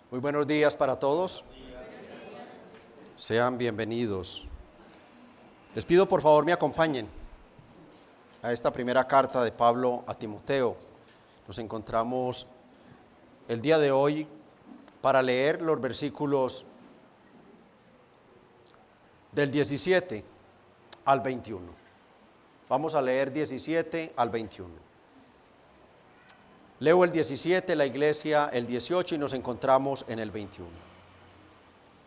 Muy buenos días para todos. Sean bienvenidos. Les pido por favor me acompañen a esta primera carta de Pablo a Timoteo. Nos encontramos el día de hoy para leer los versículos del 17 al 21. Vamos a leer 17 al 21. Leo el 17, la iglesia el 18 y nos encontramos en el 21.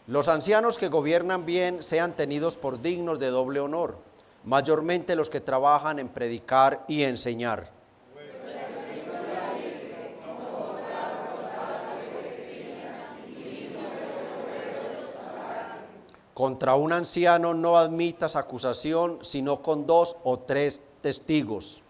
Los ancianos que gobiernan bien sean tenidos por dignos de doble honor, mayormente los que trabajan en predicar y enseñar. Contra un anciano no admitas acusación, sino con 2 o 3 testigos.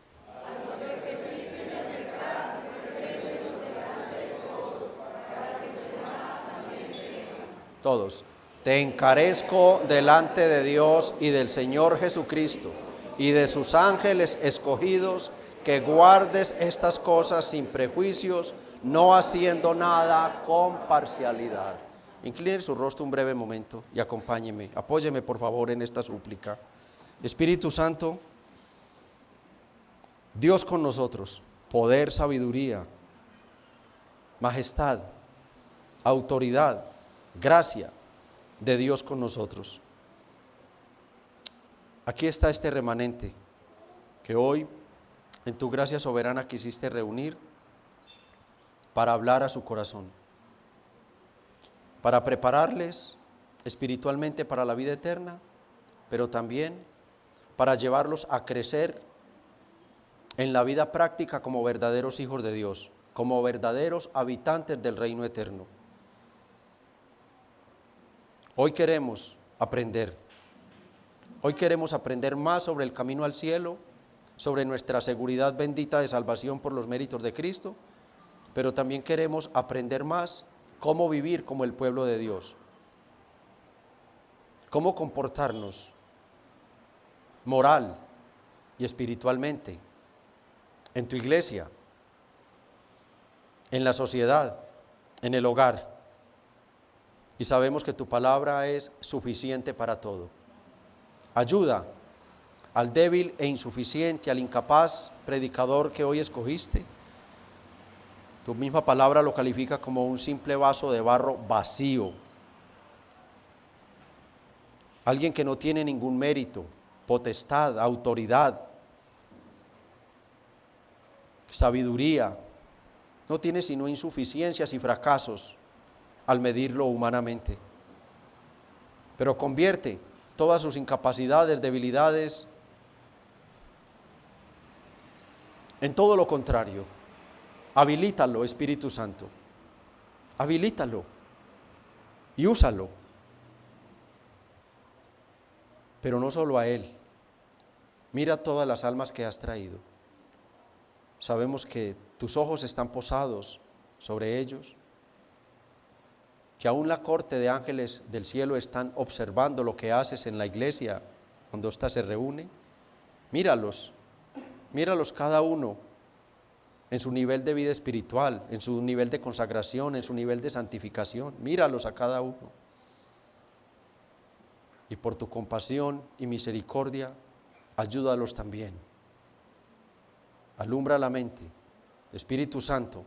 Todos. Te encarezco delante de Dios y del Señor Jesucristo y de sus ángeles escogidos, que guardes estas cosas sin prejuicios, no haciendo nada con parcialidad. Incline su rostro un breve momento y acompáñeme, apóyeme por favor en esta súplica. Espíritu Santo, Dios con nosotros, poder, sabiduría, majestad, autoridad, gracia de Dios con nosotros. Aquí está este remanente que hoy en tu gracia soberana quisiste reunir para hablar a su corazón, para prepararles espiritualmente para la vida eterna, pero también para llevarlos a crecer en la vida práctica como verdaderos hijos de Dios, como verdaderos habitantes del reino eterno. Hoy queremos aprender más sobre el camino al cielo, sobre nuestra seguridad bendita de salvación por los méritos de Cristo, pero también queremos aprender más cómo vivir como el pueblo de Dios, cómo comportarnos moral y espiritualmente en tu iglesia, en la sociedad, en el hogar. Y sabemos que tu palabra es suficiente para todo. Ayuda al débil e insuficiente, al incapaz predicador que hoy escogiste. Tu misma palabra lo califica como un simple vaso de barro vacío. Alguien que no tiene ningún mérito, potestad, autoridad, sabiduría. No tiene sino insuficiencias y fracasos al medirlo humanamente. Pero convierte todas sus incapacidades, debilidades, en todo lo contrario. Habilítalo, Espíritu Santo. Habilítalo y úsalo. Pero no solo a Él. Mira todas las almas que has traído. Sabemos que tus ojos están posados sobre ellos, que aún la corte de ángeles del cielo están observando lo que haces en la iglesia cuando ésta se reúne. Míralos cada uno en su nivel de vida espiritual, en su nivel de consagración, en su nivel de santificación. Míralos a cada uno. Y por tu compasión y misericordia, ayúdalos también. Alumbra la mente, Espíritu Santo,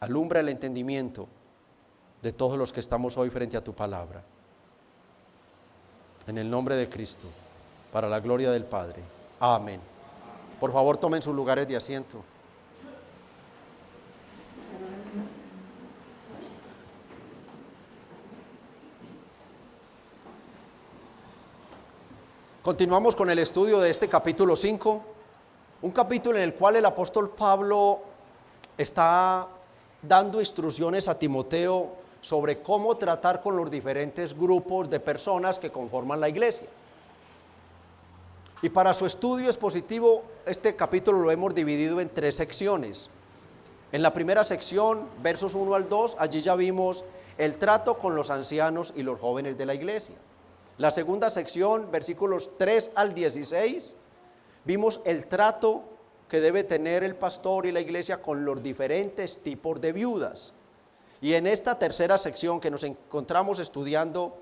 alumbra el entendimiento de todos los que estamos hoy frente a tu palabra. En el nombre de Cristo, para la gloria del Padre. Amén. Por favor, tomen sus lugares de asiento. Continuamos con el estudio de este capítulo 5, un capítulo en el cual el apóstol Pablo está dando instrucciones a Timoteo sobre cómo tratar con los diferentes grupos de personas que conforman la iglesia. Y para su estudio expositivo, este capítulo lo hemos dividido en 3 secciones. En la primera sección, versos 1 al 2, allí ya vimos el trato con los ancianos y los jóvenes de la iglesia. La segunda sección, versículos 3 al 16, vimos el trato que debe tener el pastor y la iglesia con los diferentes tipos de viudas. Y en esta tercera sección que nos encontramos estudiando,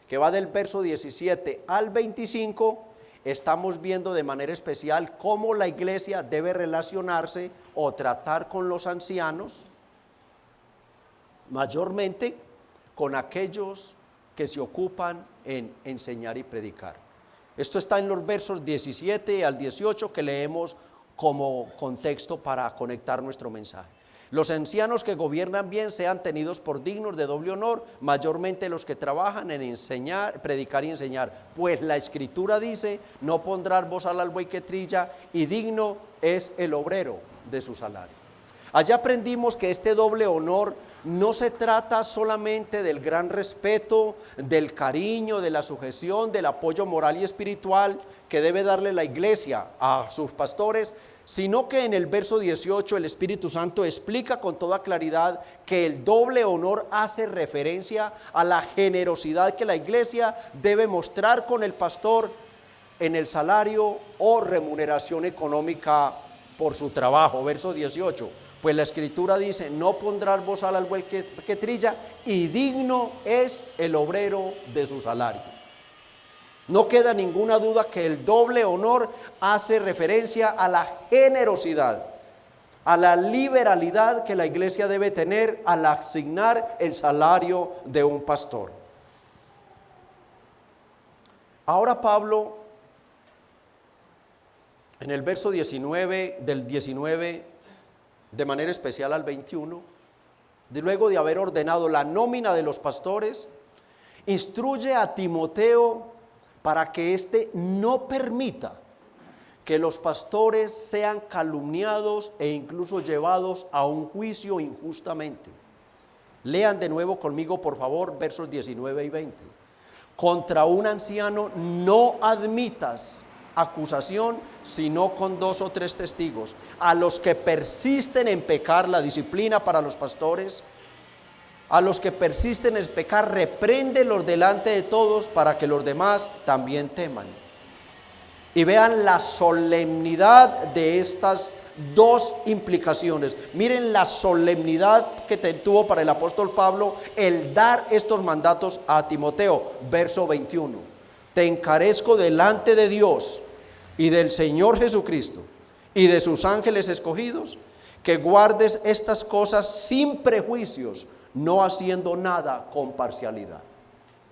que va del verso 17 al 25, estamos viendo de manera especial cómo la iglesia debe relacionarse o tratar con los ancianos, mayormente con aquellos que se ocupan en enseñar y predicar. Esto está en los versos 17 al 18 que leemos como contexto para conectar nuestro mensaje. Los ancianos que gobiernan bien sean tenidos por dignos de doble honor, mayormente los que trabajan en enseñar, predicar y enseñar. Pues la escritura dice, no pondrás bozal al buey que trilla, y digno es el obrero de su salario. Allá aprendimos que este doble honor no se trata solamente del gran respeto, del cariño, de la sujeción, del apoyo moral y espiritual que debe darle la iglesia a sus pastores, sino que en el verso 18 el Espíritu Santo explica con toda claridad que el doble honor hace referencia a la generosidad que la iglesia debe mostrar con el pastor en el salario o remuneración económica por su trabajo. Verso 18, pues la escritura dice, no pondrás bozal al buey que trilla, y digno es el obrero de su salario. No queda ninguna duda que el doble honor hace referencia a la generosidad, a la liberalidad que la iglesia debe tener al asignar el salario de un pastor. Ahora Pablo, en el verso 19, del 19, de manera especial al 21, luego de haber ordenado la nómina de los pastores, instruye a Timoteo para que éste no permita que los pastores sean calumniados e incluso llevados a un juicio injustamente. Lean de nuevo conmigo, por favor, versos 19 y 20. Contra un anciano no admitas acusación, sino con 2 o 3 testigos. A los que persisten en pecar, la disciplina para los pastores, a los que persisten en pecar, repréndelos delante de todos para que los demás también teman. Y vean la solemnidad de estas 2 implicaciones. Miren la solemnidad que tuvo para el apóstol Pablo el dar estos mandatos a Timoteo. Verso 21. Te encarezco delante de Dios y del Señor Jesucristo y de sus ángeles escogidos, que guardes estas cosas sin prejuicios, no haciendo nada con parcialidad.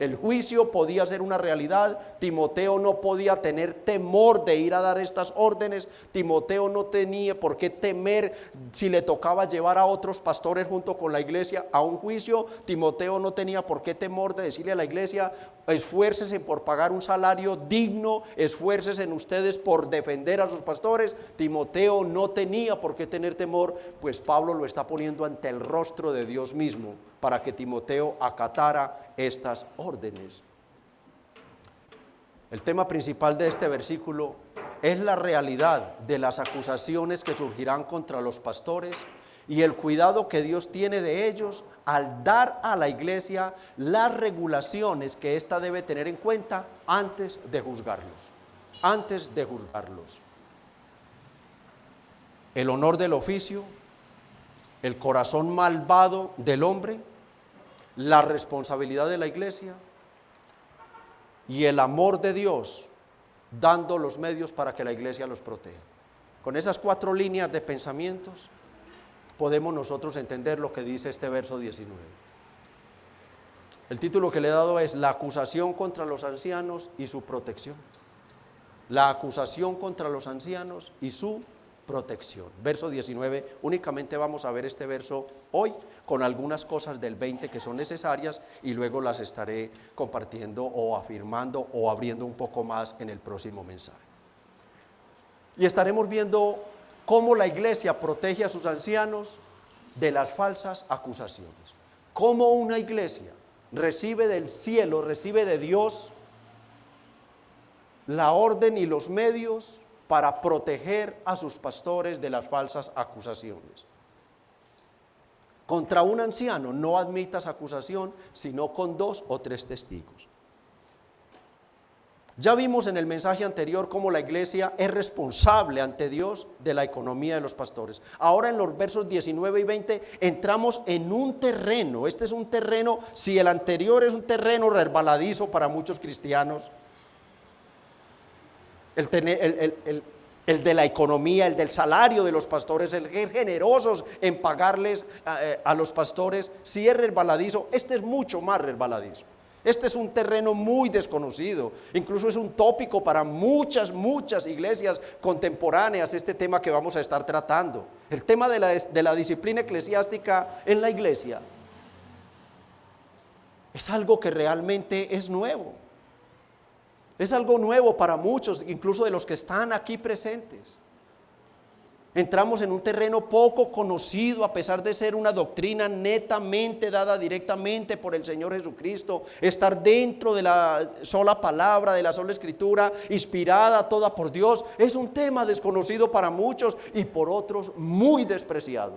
El juicio podía ser una realidad. Timoteo no podía tener temor de ir a dar estas órdenes. Timoteo no tenía por qué temer si le tocaba llevar a otros pastores junto con la iglesia a un juicio. Timoteo no tenía por qué temor de decirle a la iglesia, esfuércese por pagar un salario digno, esfuércese en ustedes por defender a sus pastores. Timoteo no tenía por qué tener temor, pues Pablo lo está poniendo ante el rostro de Dios mismo para que Timoteo acatara estas órdenes. El tema principal de este versículo es la realidad de las acusaciones que surgirán contra los pastores y el cuidado que Dios tiene de ellos al dar a la iglesia las regulaciones que ésta debe tener en cuenta antes de juzgarlos. Antes de juzgarlos. El honor del oficio, el corazón malvado del hombre, la responsabilidad de la iglesia y el amor de Dios dando los medios para que la iglesia los proteja. Con esas 4 líneas de pensamientos podemos nosotros entender lo que dice este verso 19. El título que le he dado es La acusación contra los ancianos y su protección. La acusación contra los ancianos y su protección. Verso 19, únicamente vamos a ver este verso hoy con algunas cosas del 20 que son necesarias y luego las estaré compartiendo o afirmando o abriendo un poco más en el próximo mensaje. Y estaremos viendo cómo la iglesia protege a sus ancianos de las falsas acusaciones. Cómo una iglesia recibe del cielo, recibe de Dios la orden y los medios para proteger a sus pastores de las falsas acusaciones. Contra un anciano no admitas acusación, sino con 2 o 3 testigos. Ya vimos en el mensaje anterior cómo la iglesia es responsable ante Dios de la economía de los pastores. Ahora en los versos 19 y 20 entramos en un terreno. Este es un terreno, si el anterior es un terreno resbaladizo para muchos cristianos, el de la economía, el del salario de los pastores, el ser generosos en pagarles a los pastores, si es resbaladizo, este es mucho más resbaladizo. Este es un terreno muy desconocido, incluso es un tópico para muchas iglesias contemporáneas, este tema que vamos a estar tratando. El tema de la disciplina eclesiástica en la iglesia es algo que realmente es nuevo. Es algo nuevo para muchos, incluso de los que están aquí presentes. Entramos en un terreno poco conocido, a pesar de ser una doctrina netamente dada directamente por el Señor Jesucristo, estar dentro de la sola palabra, de la sola escritura, inspirada toda por Dios. Es un tema desconocido para muchos y por otros muy despreciado,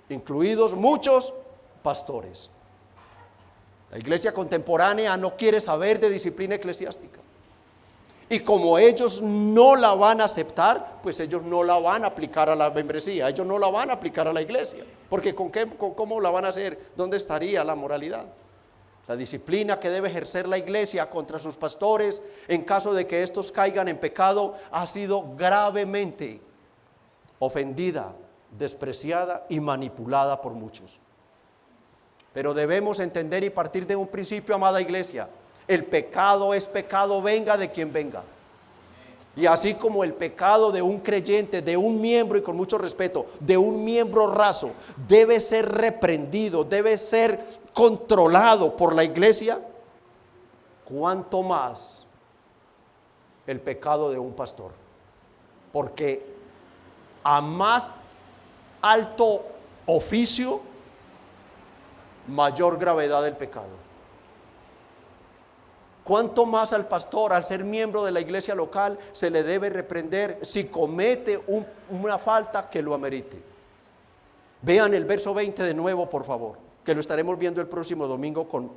incluidos muchos pastores. La iglesia contemporánea no quiere saber de disciplina eclesiástica. Y como ellos no la van a aceptar, pues ellos no la van a aplicar a la membresía, ellos no la van a aplicar a la iglesia, porque ¿cómo la van a hacer? ¿Dónde estaría la moralidad? La disciplina que debe ejercer la iglesia contra sus pastores en caso de que estos caigan en pecado ha sido gravemente ofendida, despreciada y manipulada por muchos. Pero debemos entender y partir de un principio, amada iglesia: el pecado es pecado, venga de quien venga. Y así como el pecado de un creyente, de un miembro, y con mucho respeto, de un miembro raso, debe ser reprendido, debe ser controlado por la iglesia, cuánto más el pecado de un pastor. Porque a más alto oficio, mayor gravedad del pecado. Cuánto más al pastor, al ser miembro de la iglesia local, se le debe reprender si comete una falta que lo amerite. Vean el verso 20 de nuevo, por favor, que lo estaremos viendo el próximo domingo con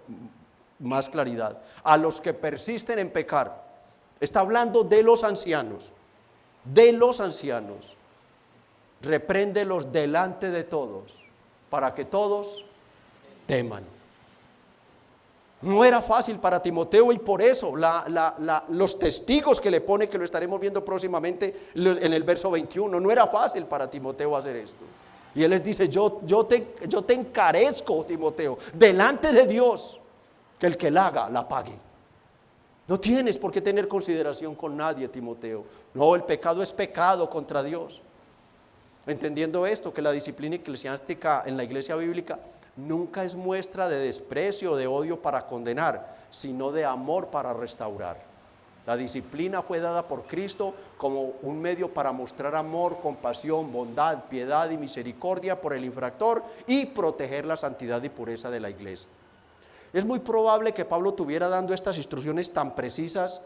más claridad. A los que persisten en pecar, está hablando de los ancianos, repréndelos delante de todos, para que todos teman. No era fácil para Timoteo, y por eso los testigos que le pone, que lo estaremos viendo próximamente en el verso 21, no era fácil para Timoteo hacer esto. Y él les dice: yo te encarezco, Timoteo, delante de Dios, que el que la haga, la pague. No tienes por qué tener consideración con nadie, Timoteo. No, el pecado es pecado contra Dios. Entendiendo esto, que la disciplina eclesiástica en la iglesia bíblica nunca es muestra de desprecio o de odio para condenar, sino de amor para restaurar. La disciplina fue dada por Cristo como un medio para mostrar amor, compasión, bondad, piedad y misericordia por el infractor y proteger la santidad y pureza de la iglesia. Es muy probable que Pablo estuviera dando estas instrucciones tan precisas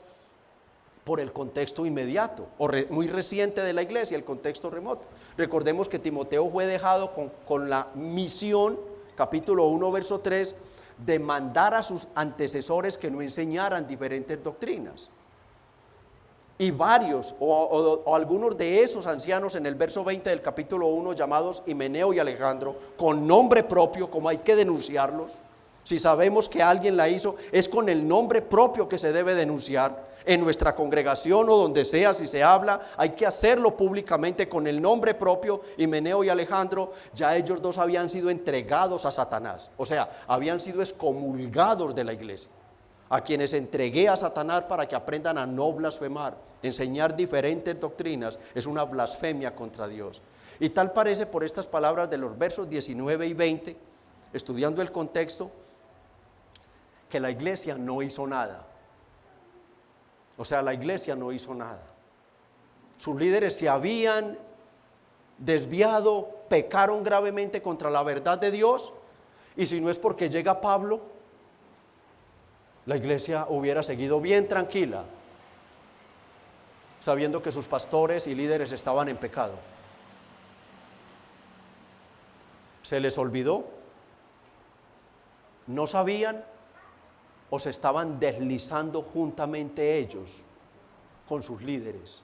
por el contexto inmediato o muy reciente de la iglesia, el contexto remoto. Recordemos que Timoteo fue dejado con la misión, capítulo 1, verso 3, de mandar a sus antecesores que no enseñaran diferentes doctrinas. Y varios o algunos de esos ancianos en el verso 20 del capítulo 1, llamados Himeneo y Alejandro, con nombre propio, como hay que denunciarlos. Si sabemos que alguien la hizo, es con el nombre propio que se debe denunciar. En nuestra congregación o donde sea, si se habla, hay que hacerlo públicamente con el nombre propio. Himeneo y Alejandro, ya ellos dos habían sido entregados a Satanás, o sea, habían sido excomulgados de la iglesia, a quienes entregué a Satanás para que aprendan a no blasfemar. Enseñar diferentes doctrinas es una blasfemia contra Dios. Y tal parece por estas palabras de los versos 19 y 20, estudiando el contexto, que la iglesia no hizo nada. O sea, la iglesia no hizo nada. Sus líderes se habían desviado, pecaron gravemente contra la verdad de Dios, y si no es porque llega Pablo, la iglesia hubiera seguido bien tranquila, sabiendo que sus pastores y líderes estaban en pecado. ¿Se les olvidó? ¿No sabían? ¿O se estaban deslizando juntamente ellos con sus líderes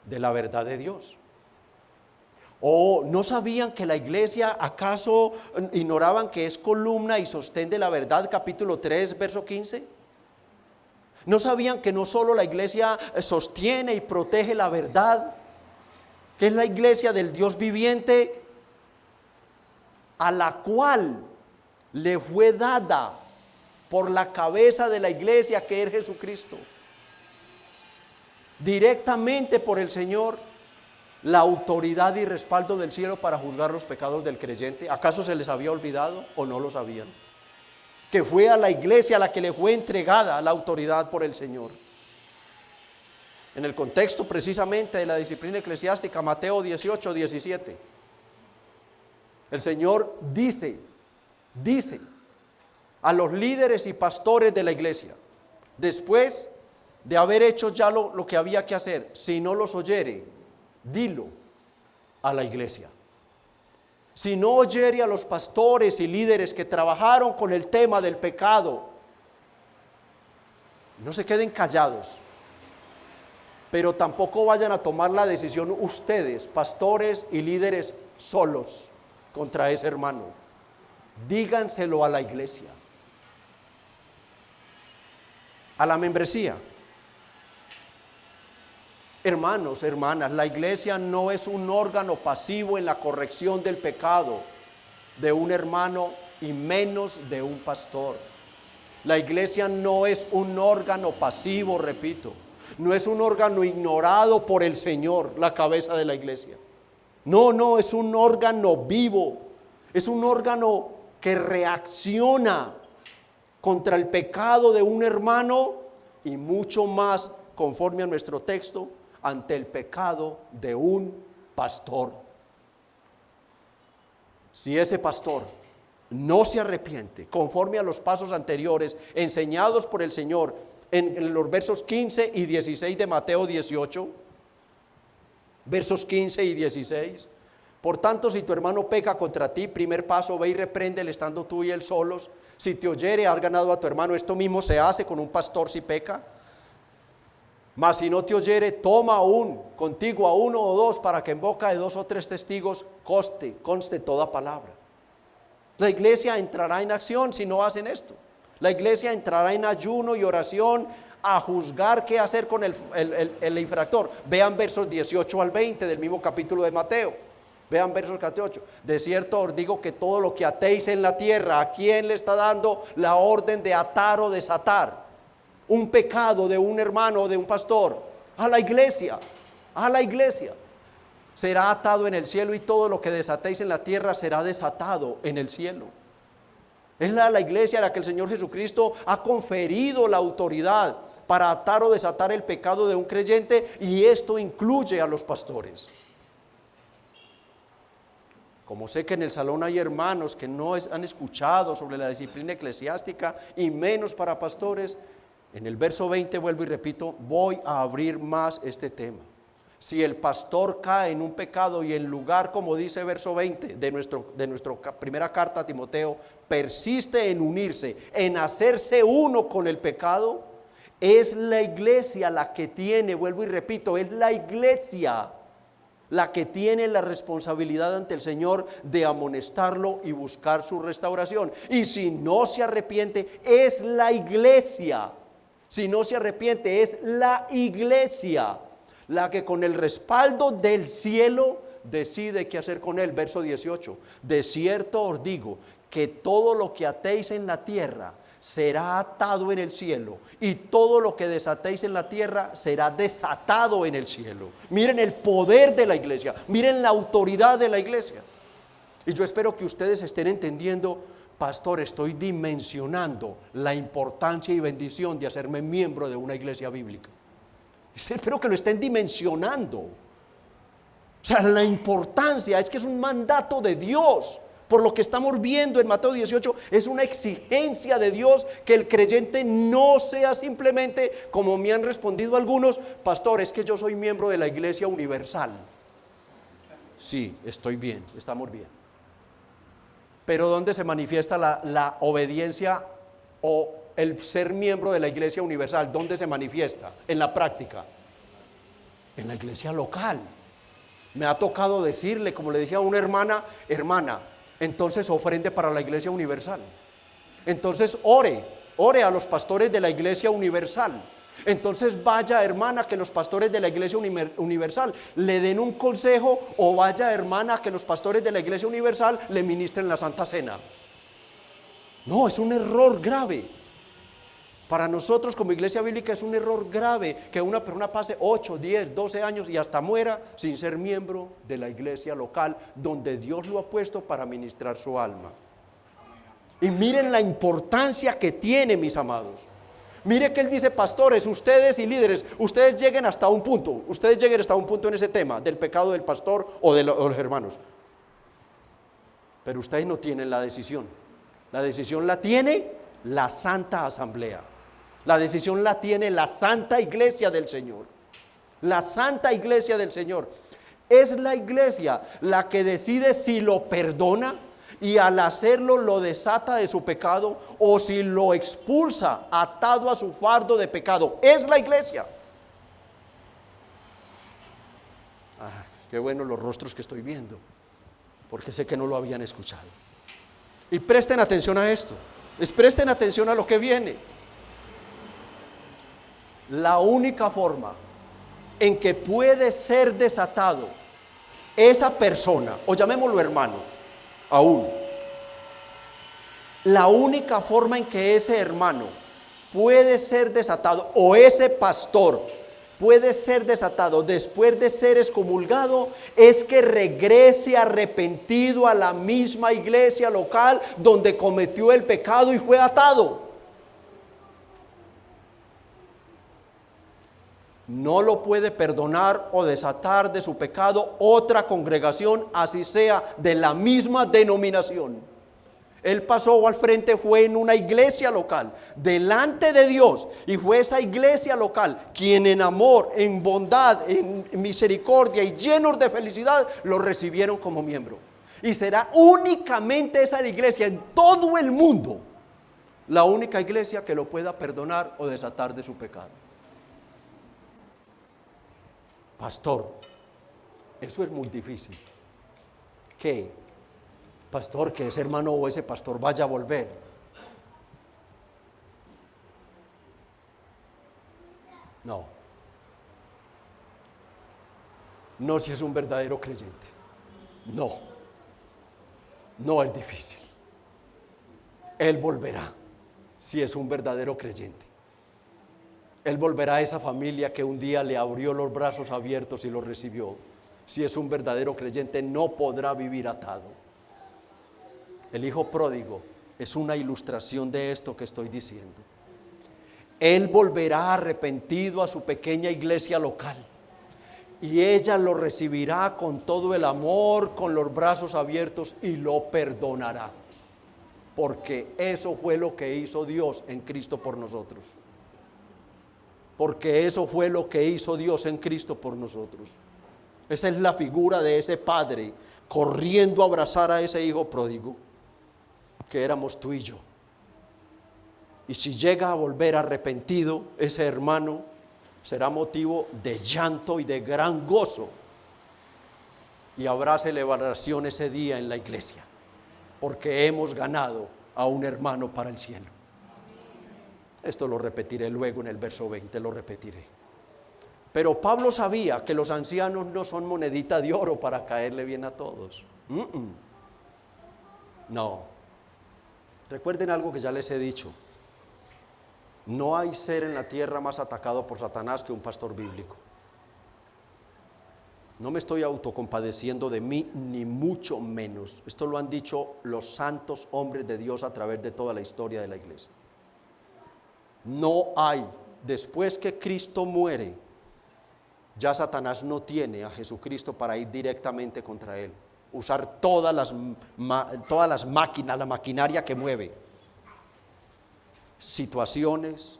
de la verdad de Dios. ¿O no sabían que la iglesia, acaso ignoraban que es columna y sostén de la verdad? Capítulo 3, verso 15. ¿No sabían que no solo la iglesia sostiene y protege la verdad, que es la iglesia del Dios viviente, a la cual le fue dada por la cabeza de la iglesia, que es Jesucristo, directamente por el Señor, la autoridad y respaldo del cielo para juzgar los pecados del creyente? ¿Acaso se les había olvidado o no lo sabían? Que fue a la iglesia a la que le fue entregada la autoridad por el Señor. En el contexto precisamente de la disciplina eclesiástica, Mateo 18, 17, el Señor dice a los líderes y pastores de la iglesia, después de haber hecho ya lo que había que hacer: si no los oyere, dilo a la iglesia. Si no oyere a los pastores y líderes que trabajaron con el tema del pecado, no se queden callados, pero tampoco vayan a tomar la decisión ustedes, pastores y líderes, solos contra ese hermano. Díganselo a la iglesia, a la membresía. Hermanos, hermanas, la iglesia no es un órgano pasivo en la corrección del pecado de un hermano y menos de un pastor. La iglesia no es un órgano pasivo, repito, no es un órgano ignorado por el Señor, la cabeza de la iglesia. No, es un órgano vivo, es un órgano que reacciona contra el pecado de un hermano y mucho más, conforme a nuestro texto, ante el pecado de un pastor. Si ese pastor no se arrepiente, conforme a los pasos anteriores enseñados por el Señor en los versos 15 y 16 de Mateo 18, versos 15 y 16, por tanto, si tu hermano peca contra ti, primer paso, ve y repréndele estando tú y él solos. Si te oyere, has ganado a tu hermano. Esto mismo se hace con un pastor si peca. Mas si no te oyere, toma contigo a uno o dos, para que en boca de 2 o 3 testigos conste toda palabra. La iglesia entrará en acción si no hacen esto. La iglesia entrará en ayuno y oración a juzgar qué hacer con el infractor. Vean versos 18 al 20 del mismo capítulo de Mateo. Vean versos 18. De cierto os digo que todo lo que atéis en la tierra, ¿a quién le está dando la orden de atar o desatar un pecado de un hermano o de un pastor? A la iglesia, será atado en el cielo, y todo lo que desatéis en la tierra será desatado en el cielo. Es la iglesia a la que el Señor Jesucristo ha conferido la autoridad para atar o desatar el pecado de un creyente, y esto incluye a los pastores. Como sé que en el salón hay hermanos que no han escuchado sobre la disciplina eclesiástica, y menos para pastores, en el verso 20, vuelvo y repito, voy a abrir más este tema. Si el pastor cae en un pecado y en lugar, como dice verso 20 de nuestra primera carta a Timoteo, persiste en unirse, en hacerse uno con el pecado, es la iglesia la que tiene, vuelvo y repito, es la iglesia la que tiene la responsabilidad ante el Señor de amonestarlo y buscar su restauración. Y si no se arrepiente, es la iglesia. Si no se arrepiente, es la iglesia la que con el respaldo del cielo decide qué hacer con él. Verso 18, de cierto os digo que todo lo que atéis en la tierra será atado en el cielo, y todo lo que desatéis en la tierra será desatado en el cielo. Miren el poder de la iglesia, miren la autoridad de la iglesia. Y yo espero que ustedes estén entendiendo, pastor, estoy dimensionando la importancia y bendición de hacerme miembro de una iglesia bíblica. Espero que lo estén dimensionando. O sea, la importancia es que es un mandato de Dios. Por lo que estamos viendo en Mateo 18, es una exigencia de Dios que el creyente no sea simplemente, como me han respondido algunos, pastor, es que yo soy miembro de la iglesia universal. Sí, estoy bien, estamos bien. Pero ¿dónde se manifiesta la obediencia o el ser miembro de la iglesia universal? ¿Dónde se manifiesta? En la práctica. En la iglesia local. Me ha tocado decirle, como le dije a una hermana, hermana, entonces ofrende para la iglesia universal. Entonces ore a los pastores de la iglesia universal. Entonces vaya, hermana, que los pastores de la iglesia universal le den un consejo, o vaya, hermana, que los pastores de la iglesia universal le ministren la Santa Cena. No, es un error grave. Para nosotros como iglesia bíblica es un error grave que una persona pase 8, 10, 12 años y hasta muera sin ser miembro de la iglesia local donde Dios lo ha puesto para ministrar su alma. Y miren la importancia que tiene, mis amados. Mire que él dice, pastores, ustedes y líderes, ustedes lleguen hasta un punto, en ese tema del pecado del pastor o de los hermanos. Pero ustedes no tienen la decisión. La decisión la tiene la Santa Asamblea. La decisión la tiene la Santa Iglesia del Señor. La Santa Iglesia del Señor. Es la iglesia la que decide si lo perdona y al hacerlo lo desata de su pecado, o si lo expulsa atado a su fardo de pecado. Es la iglesia. Qué bueno los rostros que estoy viendo, porque sé que no lo habían escuchado. Y presten atención a esto. Presten atención a lo que viene. La única forma en que puede ser desatado esa persona, o llamémoslo hermano, aún, la única forma en que ese hermano puede ser desatado, o ese pastor puede ser desatado después de ser excomulgado, es que regrese arrepentido a la misma iglesia local donde cometió el pecado y fue atado. No lo puede perdonar o desatar de su pecado otra congregación, así sea de la misma denominación. Él pasó al frente, fue en una iglesia local, delante de Dios, y fue esa iglesia local quien en amor, en bondad, en misericordia y llenos de felicidad lo recibieron como miembro. Y será únicamente esa iglesia en todo el mundo la única iglesia que lo pueda perdonar o desatar de su pecado. Pastor, eso es muy difícil. ¿Qué? Pastor, que ese hermano o ese pastor vaya a volver. No, si es un verdadero creyente. No es difícil. Él volverá, si es un verdadero creyente. Él volverá a esa familia que un día le abrió los brazos abiertos y lo recibió. Si es un verdadero creyente, no podrá vivir atado. El hijo pródigo es una ilustración de esto que estoy diciendo. Él volverá arrepentido a su pequeña iglesia local, y ella lo recibirá con todo el amor, con los brazos abiertos, y lo perdonará, porque eso fue lo que hizo Dios en Cristo por nosotros. Porque eso fue lo que hizo Dios en Cristo por nosotros. Esa es la figura de ese padre corriendo a abrazar a ese hijo pródigo, que éramos tú y yo. Y si llega a volver arrepentido, ese hermano será motivo de llanto y de gran gozo, y habrá celebración ese día en la iglesia, porque hemos ganado a un hermano para el cielo. Esto lo repetiré luego en el verso 20, lo repetiré. Pero Pablo sabía que los ancianos no son monedita de oro para caerle bien a todos. No. Recuerden algo que ya les he dicho. No hay ser en la tierra más atacado por Satanás que un pastor bíblico. No me estoy autocompadeciendo de mí, ni mucho menos. Esto lo han dicho los santos hombres de Dios a través de toda la historia de la iglesia. No hay, después que Cristo muere, ya Satanás no tiene a Jesucristo para ir directamente contra él, usar todas las máquinas, la maquinaria que mueve, situaciones,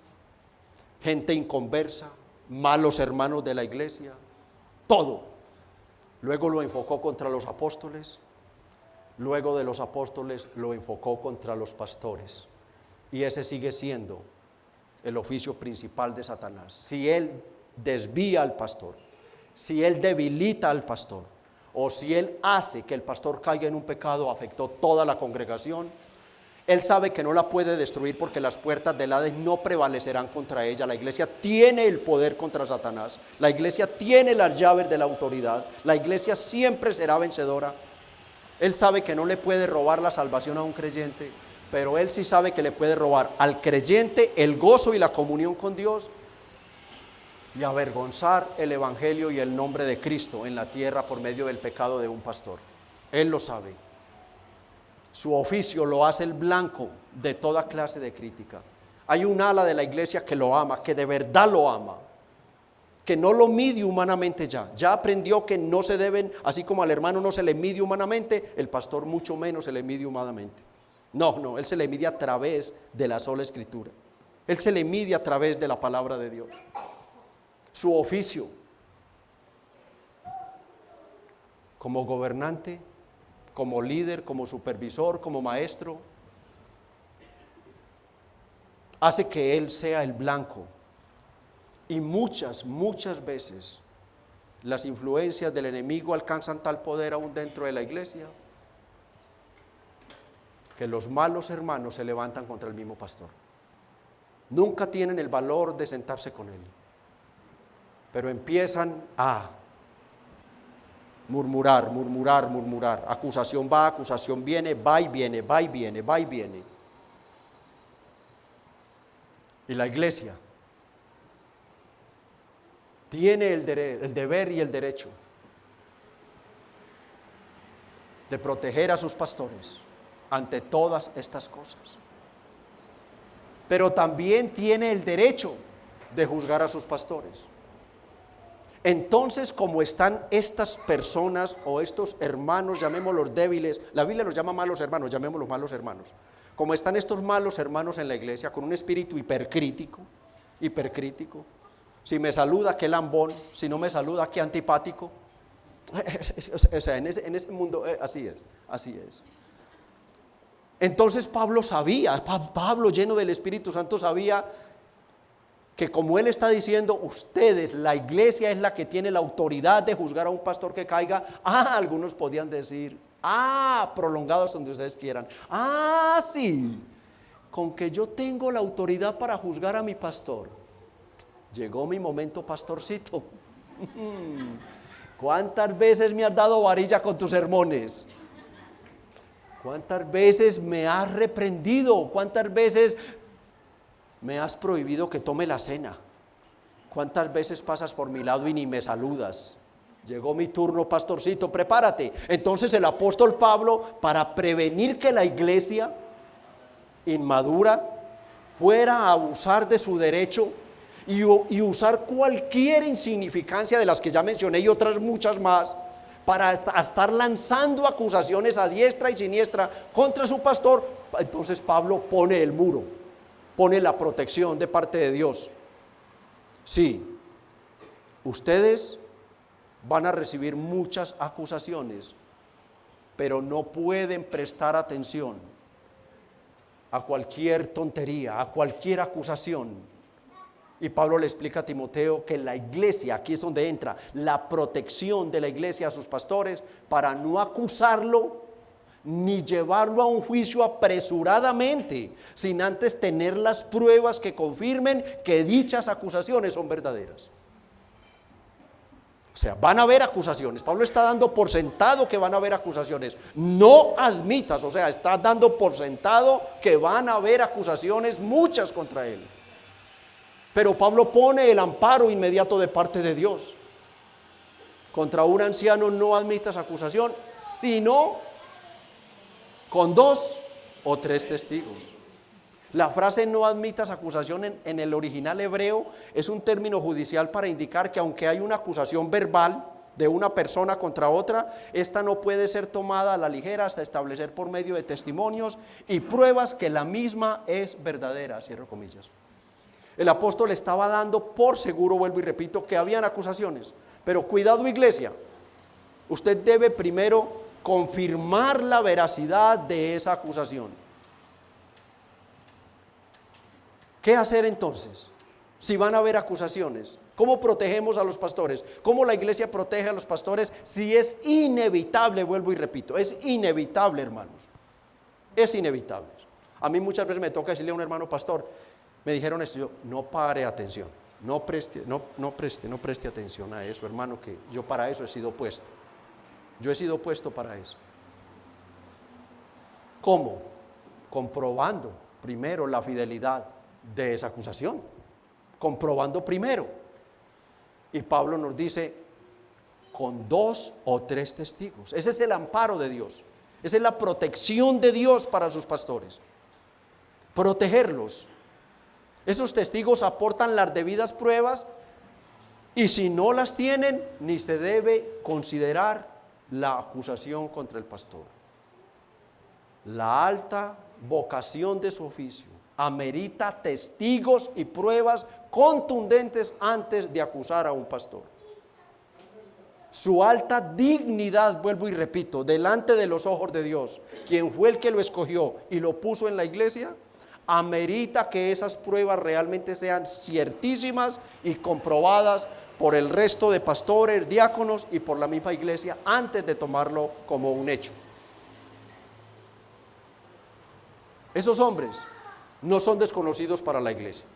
gente inconversa, malos hermanos de la iglesia, todo. Luego lo enfocó contra los apóstoles, luego de los apóstoles lo enfocó contra los pastores, y ese sigue siendo el oficio principal de Satanás. Si él desvía al pastor, si él debilita al pastor o si él hace que el pastor caiga en un pecado, afectó toda la congregación, él sabe que no la puede destruir porque las puertas del Hades no prevalecerán contra ella. La iglesia tiene el poder contra Satanás. La iglesia tiene las llaves de la autoridad. La iglesia siempre será vencedora. Él sabe que no le puede robar la salvación a un creyente, pero él sí sabe que le puede robar al creyente el gozo y la comunión con Dios y avergonzar el evangelio y el nombre de Cristo en la tierra por medio del pecado de un pastor. Él lo sabe. Su oficio lo hace el blanco de toda clase de crítica. Hay un ala de la iglesia que lo ama, que de verdad lo ama, que no lo mide humanamente ya aprendió que no se deben, así como al hermano no se le mide humanamente, el pastor mucho menos se le mide humanamente. No, él se le mide a través de la sola escritura. Él se le mide a través de la palabra de Dios. Su oficio como gobernante, como líder, como supervisor, como maestro, hace que él sea el blanco. Y muchas veces las influencias del enemigo alcanzan tal poder aún dentro de la iglesia que los malos hermanos se levantan contra el mismo pastor. Nunca tienen el valor de sentarse con él, pero empiezan a murmurar. Acusación va, acusación viene, va y viene. Y la iglesia tiene el deber y el derecho de proteger a sus pastores ante todas estas cosas. Pero también tiene el derecho de juzgar a sus pastores. Entonces, como están estas personas o estos hermanos, llamémoslos débiles, la Biblia los llama malos hermanos, llamémoslos malos hermanos. Como están estos malos hermanos en la iglesia con un espíritu hipercrítico, si me saluda, qué lambón, si no me saluda, qué antipático. O sea, en ese mundo así es. Entonces Pablo lleno del Espíritu Santo sabía que como él está diciendo, ustedes, la iglesia es la que tiene la autoridad de juzgar a un pastor que caiga. Algunos podían decir, prolongados donde ustedes quieran. Sí, con que yo tengo la autoridad para juzgar a mi pastor. Llegó mi momento, pastorcito. ¿Cuántas veces me has dado varilla con tus sermones? ¿Cuántas veces me has reprendido? ¿Cuántas veces me has prohibido que tome la cena? ¿Cuántas veces pasas por mi lado y ni me saludas? Llegó mi turno, pastorcito, prepárate. Entonces el apóstol Pablo, para prevenir que la iglesia inmadura fuera a abusar de su derecho y usar cualquier insignificancia de las que ya mencioné y otras muchas más, para estar lanzando acusaciones a diestra y siniestra contra su pastor, entonces Pablo pone el muro, pone la protección de parte de Dios. Sí, ustedes van a recibir muchas acusaciones, pero no pueden prestar atención a cualquier tontería, a cualquier acusación. Y Pablo le explica a Timoteo que la iglesia, aquí es donde entra la protección de la iglesia a sus pastores, para no acusarlo ni llevarlo a un juicio apresuradamente, sin antes tener las pruebas que confirmen que dichas acusaciones son verdaderas. O sea, van a haber acusaciones. Pablo está dando por sentado que van a haber acusaciones. No admitas, o sea, está dando por sentado que van a haber acusaciones, muchas contra él. Pero Pablo pone el amparo inmediato de parte de Dios. Contra un anciano no admitas acusación, sino con 2 o 3 testigos. La frase no admitas acusación en el original hebreo es un término judicial para indicar que aunque hay una acusación verbal de una persona contra otra, esta no puede ser tomada a la ligera hasta establecer por medio de testimonios y pruebas que la misma es verdadera, cierro comillas. El apóstol estaba dando por seguro, vuelvo y repito, que habían acusaciones, pero cuidado, iglesia, usted debe primero confirmar la veracidad de esa acusación. ¿Qué hacer entonces? Si van a haber acusaciones, ¿Cómo protegemos a los pastores? ¿Cómo la iglesia protege a los pastores? Si es inevitable, vuelvo y repito, es inevitable, hermanos. Es inevitable. A mí muchas veces me toca decirle a un hermano pastor, me dijeron esto, yo, no pare atención, no preste atención a eso, hermano, que yo para eso he sido puesto. Yo he sido puesto para eso. ¿Cómo? Comprobando primero la fidelidad de esa acusación. Comprobando primero. Y Pablo nos dice, con 2 o 3 testigos. Ese es el amparo de Dios. Esa es la protección de Dios para sus pastores. Protegerlos. Esos testigos aportan las debidas pruebas y si no las tienen, ni se debe considerar la acusación contra el pastor. La alta vocación de su oficio amerita testigos y pruebas contundentes antes de acusar a un pastor. Su alta dignidad, vuelvo y repito, delante de los ojos de Dios, quien fue el que lo escogió y lo puso en la iglesia, amerita que esas pruebas realmente sean ciertísimas y comprobadas por el resto de pastores, diáconos y por la misma iglesia antes de tomarlo como un hecho. Esos hombres no son desconocidos para la iglesia.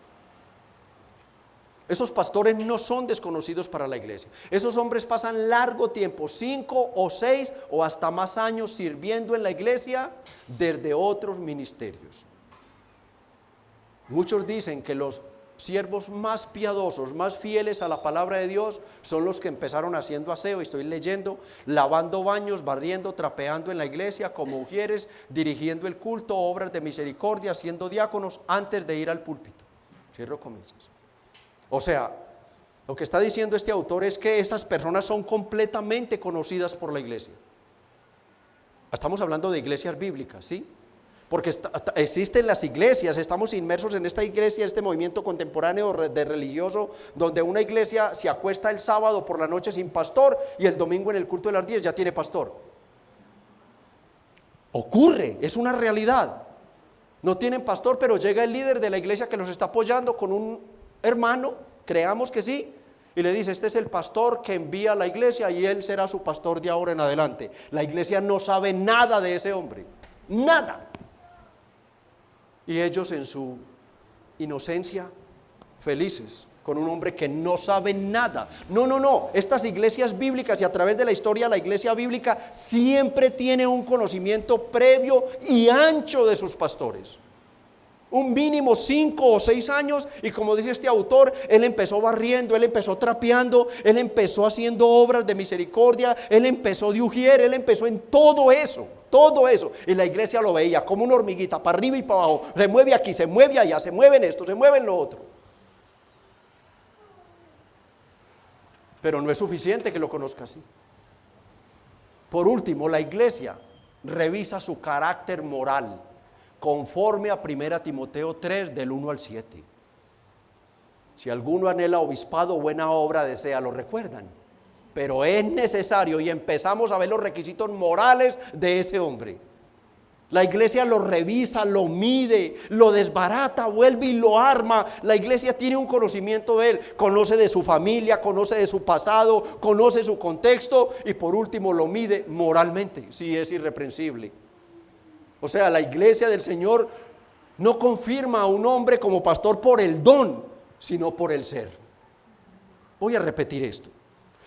Esos pastores no son desconocidos para la iglesia. Esos hombres pasan largo tiempo, 5 o 6 o hasta más años sirviendo en la iglesia desde otros ministerios. Muchos dicen que los siervos más piadosos, más fieles a la palabra de Dios son los que empezaron haciendo aseo, y estoy leyendo, lavando baños, barriendo, trapeando en la iglesia como mujeres, dirigiendo el culto, obras de misericordia, siendo diáconos antes de ir al púlpito. Cierro comillas. O sea, lo que está diciendo este autor es que esas personas son completamente conocidas por la iglesia. Estamos hablando de iglesias bíblicas, ¿sí? Porque existen las iglesias, estamos inmersos en esta iglesia, este movimiento contemporáneo de religioso, donde una iglesia se acuesta el sábado por la noche sin pastor y el domingo en el culto de las 10 ya tiene pastor. Ocurre, es una realidad. No tienen pastor, pero llega el líder de la iglesia que los está apoyando con un hermano, creamos que sí, y le dice, este es el pastor que envía a la iglesia y él será su pastor de ahora en adelante. La iglesia no sabe nada de ese hombre, nada. Y ellos en su inocencia, felices con un hombre que no sabe nada. No, estas iglesias bíblicas y a través de la historia la iglesia bíblica siempre tiene un conocimiento previo y ancho de sus pastores. Un mínimo 5 o 6 años, y como dice este autor, él empezó barriendo, él empezó trapeando, él empezó haciendo obras de misericordia, él empezó de ujier, él empezó en todo eso, y la iglesia lo veía como una hormiguita, para arriba y para abajo, se mueve aquí, se mueve allá, se mueve en esto, se mueve en lo otro. Pero no es suficiente que lo conozca así. Por último, la iglesia revisa su carácter moral conforme a 1 Timoteo 3 del 1 al 7. Si alguno anhela obispado, buena obra desea, lo recuerdan. Pero es necesario, y empezamos a ver los requisitos morales de ese hombre. La iglesia lo revisa, lo mide, lo desbarata, vuelve y lo arma. La iglesia tiene un conocimiento de él, conoce de su familia, conoce de su pasado, conoce su contexto y por último lo mide moralmente, si es irreprensible. O sea, la iglesia del Señor no confirma a un hombre como pastor por el don, sino por el ser. Voy a repetir esto.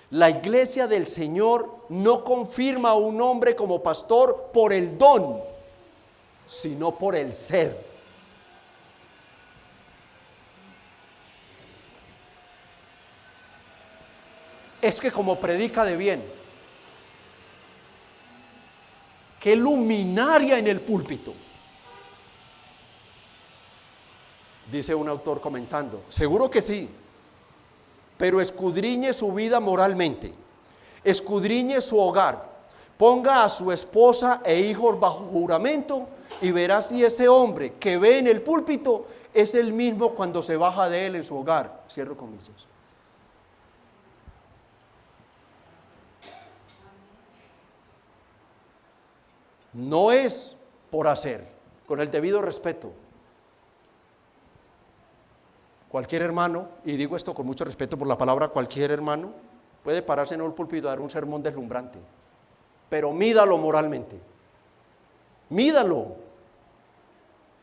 La iglesia del Señor no confirma a un hombre como pastor por el don, sino por el ser. Es que como predica de bien, qué luminaria en el púlpito. Dice un autor comentando, seguro que sí, pero escudriñe su vida moralmente, escudriñe su hogar, ponga a su esposa e hijos bajo juramento y verá si ese hombre que ve en el púlpito es el mismo cuando se baja de él en su hogar. Cierro comillas. No es por hacer, con el debido respeto. Cualquier hermano, y digo esto con mucho respeto por la palabra cualquier hermano, puede pararse en un púlpito y dar un sermón deslumbrante, pero mídalo moralmente, mídalo.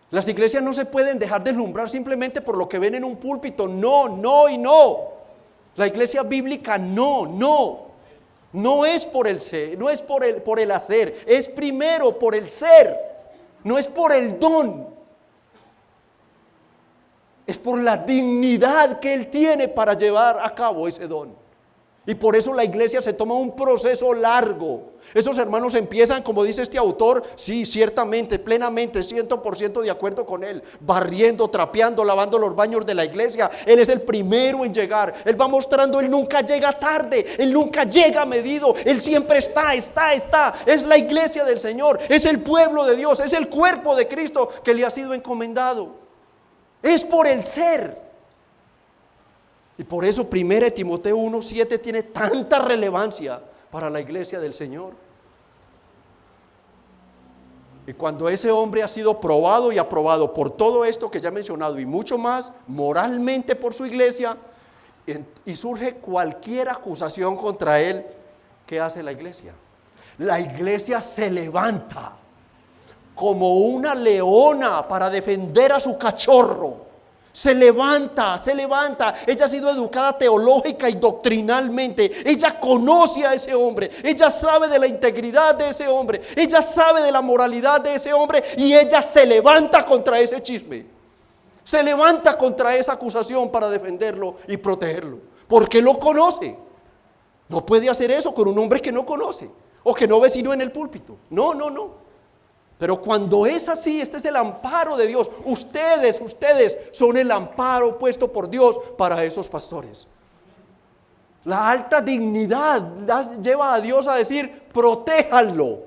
Las iglesias no se pueden dejar deslumbrar simplemente por lo que ven en un púlpito, no, no y no. La iglesia bíblica no es por el ser, no es por el hacer, es primero por el ser, no es por el don. Es por la dignidad que Él tiene para llevar a cabo ese don. Y por eso la iglesia se toma un proceso largo. Esos hermanos empiezan, como dice este autor, sí, ciertamente, plenamente, 100% de acuerdo con él, barriendo, trapeando, lavando los baños de la iglesia. Él es el primero en llegar. Él va mostrando, Él nunca llega tarde, Él nunca llega medido, Él siempre está. Es la iglesia del Señor, es el pueblo de Dios, es el cuerpo de Cristo que le ha sido encomendado. Es por el ser. Y por eso 1 Timoteo 1:7 tiene tanta relevancia para la iglesia del Señor. Y cuando ese hombre ha sido probado y aprobado por todo esto que ya he mencionado y mucho más, moralmente por su iglesia, y surge cualquier acusación contra él, ¿qué hace la iglesia? La iglesia se levanta como una leona para defender a su cachorro. Se levanta. Ella ha sido educada teológica y doctrinalmente. Ella conoce a ese hombre. Ella sabe de la integridad de ese hombre. Ella sabe de la moralidad de ese hombre. Y ella se levanta contra ese chisme. Se levanta contra esa acusación para defenderlo y protegerlo. Porque lo conoce. No puede hacer eso con un hombre que no conoce o que no ve sino en el púlpito. No. Pero cuando es así, este es el amparo de Dios. Ustedes son el amparo puesto por Dios para esos pastores. La alta dignidad lleva a Dios a decir: protéjanlo.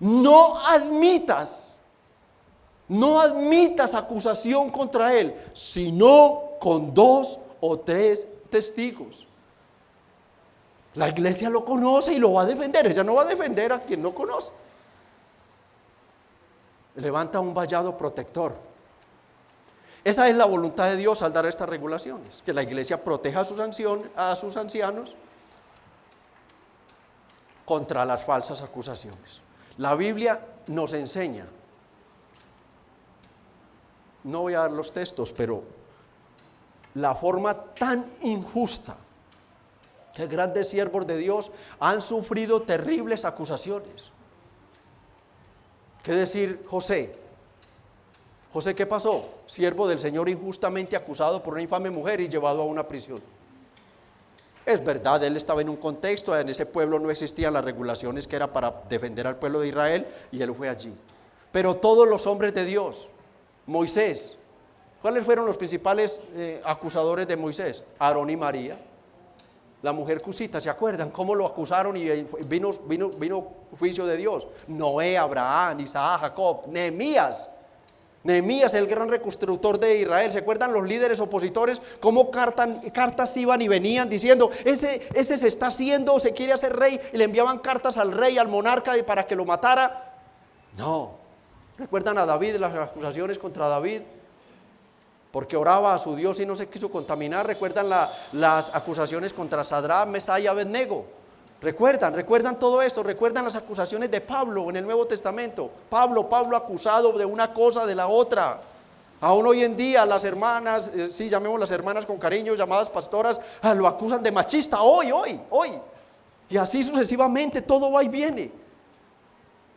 No admitas acusación contra él, sino con 2 o 3 testigos. La iglesia lo conoce y lo va a defender. Ella no va a defender a quien no conoce. Levanta un vallado protector. Esa es la voluntad de Dios al dar estas regulaciones, que la iglesia proteja a sus ancianos contra las falsas acusaciones. La Biblia nos enseña, no voy a dar los textos, pero la forma tan injusta que grandes siervos de Dios han sufrido terribles acusaciones. ¿Qué decir José? José, ¿qué pasó? Siervo del Señor injustamente acusado por una infame mujer y llevado a una prisión. Es verdad, él estaba en un contexto, en ese pueblo no existían las regulaciones que era para defender al pueblo de Israel y él fue allí. Pero todos los hombres de Dios, Moisés, ¿cuáles fueron los principales acusadores de Moisés? Aarón y María. La mujer cusita, ¿se acuerdan cómo lo acusaron y vino juicio de Dios? Noé, Abraham, Isaac, Jacob, Nehemías, el gran reconstructor de Israel. ¿Se acuerdan los líderes opositores? Cómo cartas iban y venían diciendo: ese se está haciendo, se quiere hacer rey, y le enviaban cartas al rey, al monarca, para que lo matara. No. ¿Recuerdan a David, las acusaciones contra David? Porque oraba a su Dios y no se quiso contaminar. ¿Recuerdan las acusaciones contra Sadrach, Mesach y Abednego? ¿Recuerdan todo esto? ¿Recuerdan las acusaciones de Pablo en el Nuevo Testamento? Pablo acusado de una cosa, de la otra. Aún hoy en día las hermanas, sí, llamemos las hermanas con cariño, llamadas pastoras, lo acusan de machista hoy. Y así sucesivamente, todo va y viene.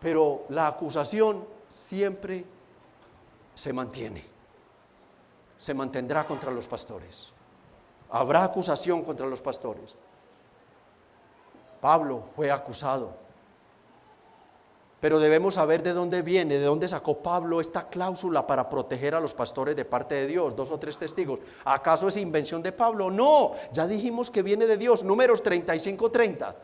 Pero la acusación siempre se mantiene. Se mantendrá contra los pastores. Habrá acusación contra los pastores. Pablo fue acusado. Pero debemos saber de dónde viene, de dónde sacó Pablo esta cláusula para proteger a los pastores de parte de Dios, 2 o 3 testigos. ¿Acaso es invención de Pablo? No, ya dijimos que viene de Dios. Números 35:30.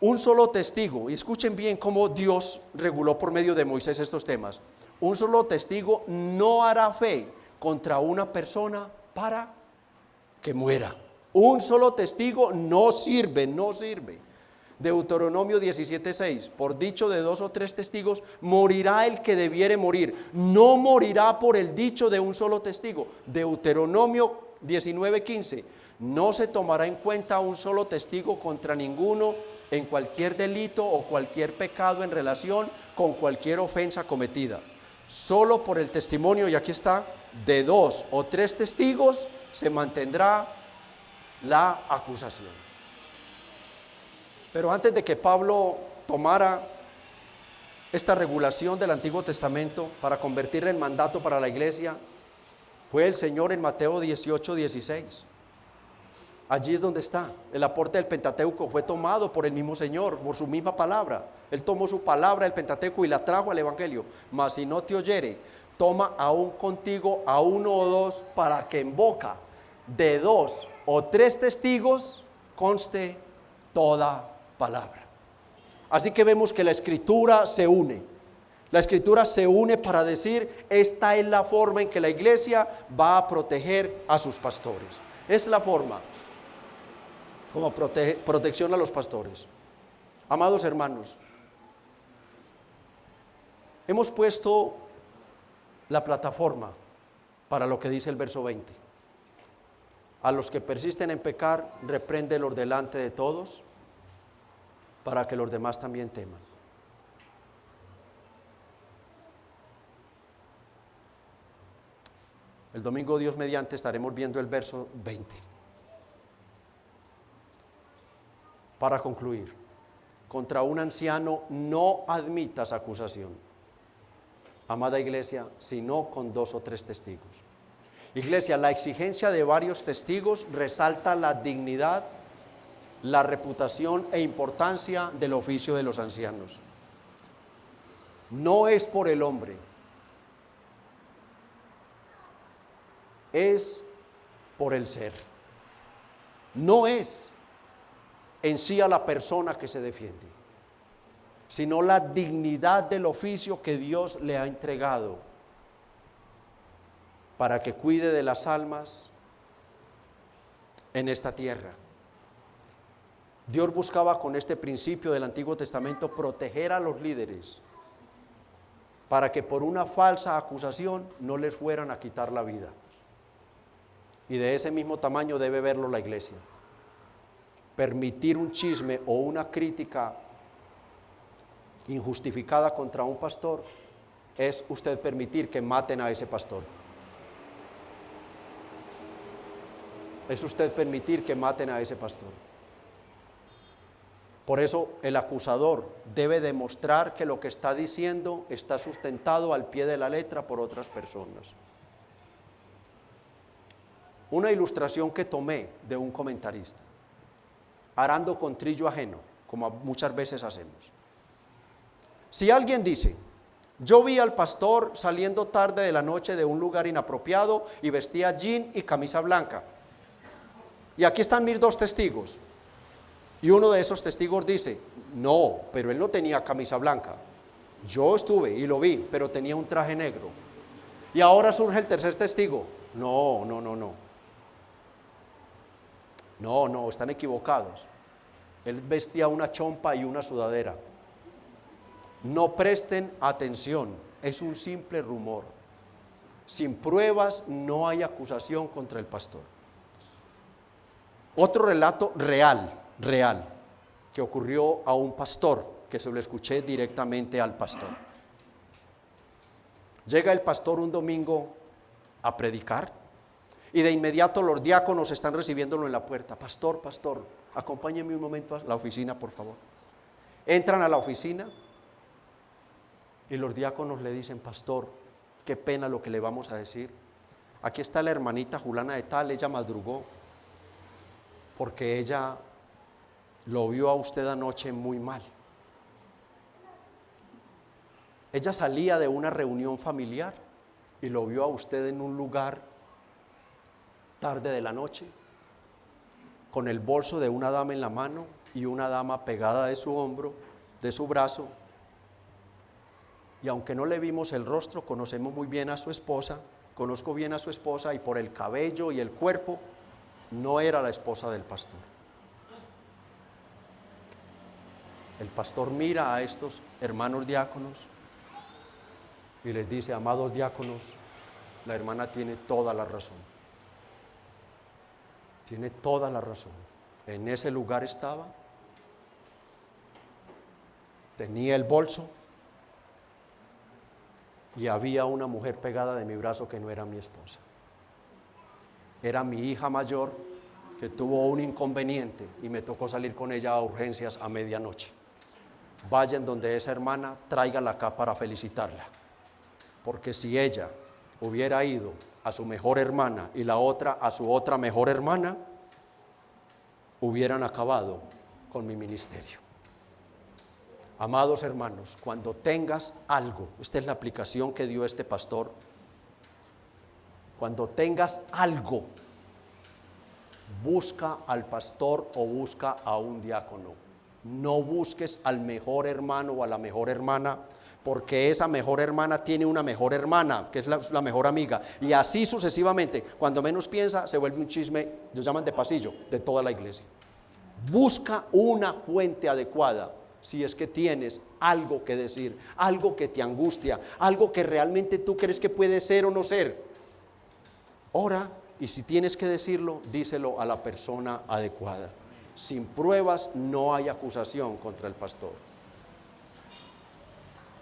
Un solo testigo, y escuchen bien cómo Dios reguló por medio de Moisés estos temas. Un solo testigo no hará fe contra una persona para que muera. Un solo testigo no sirve. Deuteronomio 17:6, por dicho de 2 o 3 testigos, morirá el que debiere morir, no morirá por el dicho de un solo testigo. Deuteronomio 19:15, no se tomará en cuenta un solo testigo contra ninguno en cualquier delito o cualquier pecado en relación con cualquier ofensa cometida. Solo por el testimonio, y aquí está, de 2 o 3 testigos se mantendrá la acusación. Pero antes de que Pablo tomara esta regulación del Antiguo Testamento para convertirla en mandato para la iglesia, fue el Señor en Mateo 18:16. Allí es donde está. El aporte del Pentateuco fue tomado por el mismo Señor, por su misma palabra. Él tomó su palabra, el Pentateuco, y la trajo al Evangelio. Mas si no te oyere, toma aún contigo a 1 o 2, para que en boca de 2 o 3 testigos conste toda palabra. Así que vemos que la Escritura se une. La Escritura se une para decir, esta es la forma en que la iglesia va a proteger a sus pastores. Es la forma como protección a los pastores. Amados hermanos, hemos puesto la plataforma para lo que dice el verso 20. A los que persisten en pecar, repréndelos delante de todos, para que los demás también teman. El domingo, Dios mediante, estaremos viendo el verso 20. Para concluir, contra un anciano no admitas acusación, amada iglesia, sino con 2 o 3 testigos. Iglesia, la exigencia de varios testigos resalta la dignidad, la reputación e importancia del oficio de los ancianos. No es por el hombre, es por el ser. No es en sí a la persona que se defiende, sino la dignidad del oficio que Dios le ha entregado para que cuide de las almas en esta tierra. Dios buscaba con este principio del Antiguo Testamento proteger a los líderes para que por una falsa acusación no les fueran a quitar la vida. Y de ese mismo tamaño debe verlo la iglesia. Permitir un chisme o una crítica injustificada contra un pastor es usted permitir que maten a ese pastor. Es usted permitir que maten a ese pastor. Por eso el acusador debe demostrar que lo que está diciendo está sustentado al pie de la letra por otras personas. Una ilustración que tomé de un comentarista, arando con trillo ajeno, como muchas veces hacemos. Si alguien dice, yo vi al pastor saliendo tarde de la noche de un lugar inapropiado y vestía jean y camisa blanca, y aquí están mis 2 testigos, y uno de esos testigos dice, no, pero él no tenía camisa blanca, yo estuve y lo vi, pero tenía un traje negro. Y ahora surge el tercer testigo, no, están equivocados, él vestía una chompa y una sudadera. No presten atención, es un simple rumor. Sin pruebas no hay acusación contra el pastor. Otro relato real, que ocurrió a un pastor, que se lo escuché directamente al pastor. Llega el pastor un domingo a predicar y de inmediato los diáconos están recibiéndolo en la puerta. Pastor, acompáñeme un momento a la oficina, por favor. Entran a la oficina y los diáconos le dicen, pastor, qué pena lo que le vamos a decir. Aquí está la hermanita Julana de tal, ella madrugó porque ella lo vio a usted anoche muy mal. Ella salía de una reunión familiar y lo vio a usted en un lugar tarde de la noche, con el bolso de una dama en la mano y una dama pegada de su hombro, de su brazo. Y aunque no le vimos el rostro, conocemos muy bien a su esposa, conozco bien a su esposa, y por el cabello y el cuerpo, no era la esposa del pastor. El pastor mira a estos hermanos diáconos y les dice: amados diáconos, la hermana tiene toda la razón. Tiene toda la razón. En ese lugar estaba, tenía el bolso y había una mujer pegada de mi brazo que no era mi esposa. Era mi hija mayor que tuvo un inconveniente y me tocó salir con ella a urgencias a medianoche. Vayan donde esa hermana, tráigala acá para felicitarla. Porque si ella hubiera ido a su mejor hermana y la otra a su otra mejor hermana, hubieran acabado con mi ministerio. Amados hermanos, cuando tengas algo, esta es la aplicación que dio este pastor, cuando tengas algo, busca al pastor o busca a un diácono. No busques al mejor hermano o a la mejor hermana, porque esa mejor hermana tiene una mejor hermana, que es la mejor amiga, y así sucesivamente. Cuando menos piensa, se vuelve un chisme, lo llaman de pasillo, de toda la iglesia. Busca una fuente adecuada si es que tienes algo que decir, algo que te angustia, algo que realmente tú crees que puede ser o no ser. Ora, y si tienes que decirlo, díselo a la persona adecuada. Sin pruebas no hay acusación contra el pastor.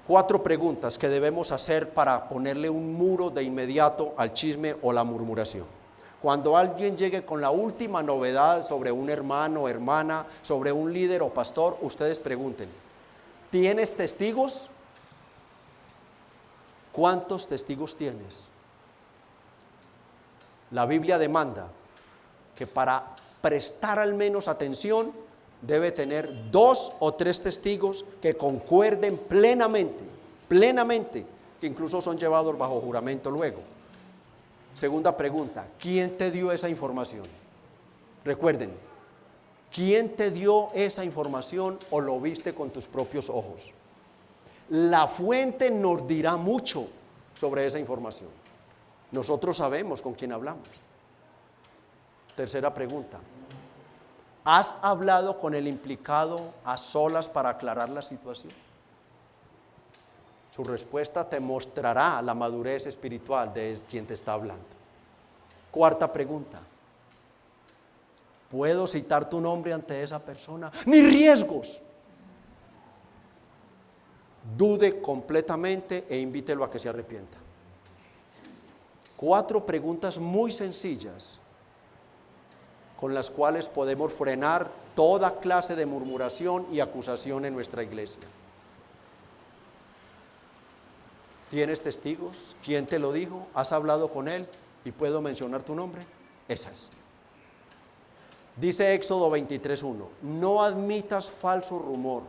4 preguntas que debemos hacer para ponerle un muro de inmediato al chisme o la murmuración. Cuando alguien llegue con la última novedad sobre un hermano o hermana, sobre un líder o pastor, ustedes pregunten: ¿tienes testigos? ¿Cuántos testigos tienes? La Biblia demanda que para prestar al menos atención debe tener 2 o 3 testigos que concuerden plenamente, que incluso son llevados bajo juramento luego. Segunda pregunta: ¿quién te dio esa información? Recuerden, ¿quién te dio esa información o lo viste con tus propios ojos? La fuente nos dirá mucho sobre esa información. Nosotros sabemos con quién hablamos. Tercera pregunta: ¿has hablado con el implicado a solas para aclarar la situación? Su respuesta te mostrará la madurez espiritual de quien te está hablando. Cuarta pregunta: ¿puedo citar tu nombre ante esa persona? ¡Ni riesgos! Dude completamente e invítelo a que se arrepienta. 4 preguntas muy sencillas con las cuales podemos frenar toda clase de murmuración y acusación en nuestra iglesia. ¿Tienes testigos? ¿Quién te lo dijo? ¿Has hablado con él? ¿Y puedo mencionar tu nombre? Esas. Dice Éxodo 23:1: no admitas falso rumor,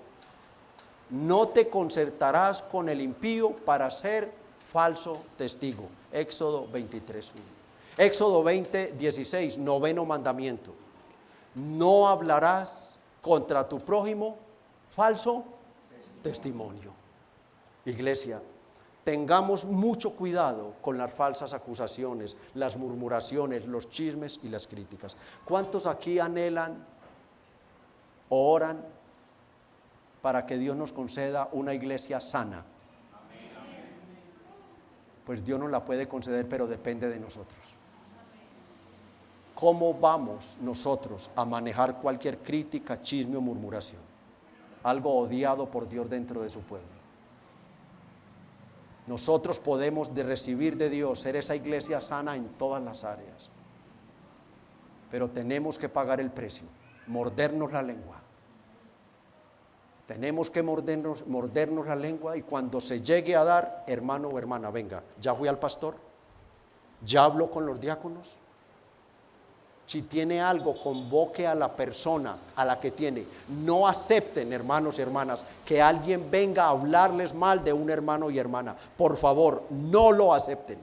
no te concertarás con el impío para ser falso testigo. Éxodo 23:1. Éxodo 20:16, 9º mandamiento: no hablarás contra tu prójimo falso testimonio. Iglesia, tengamos mucho cuidado con las falsas acusaciones, las murmuraciones, los chismes y las críticas. ¿Cuántos aquí anhelan o oran para que Dios nos conceda una iglesia sana? Pues Dios nos la puede conceder, pero depende de nosotros. ¿Cómo vamos nosotros a manejar cualquier crítica, chisme o murmuración? Algo odiado por Dios dentro de su pueblo. Nosotros podemos recibir de Dios, ser esa iglesia sana en todas las áreas, pero tenemos que pagar el precio, mordernos la lengua. Tenemos que mordernos la lengua, y cuando se llegue a dar, hermano o hermana, venga, ya fui al pastor, ya habló con los diáconos. Si tiene algo, convoque a la persona a la que tiene. No acepten, hermanos y hermanas, que alguien venga a hablarles mal de un hermano y hermana. Por favor, no lo acepten.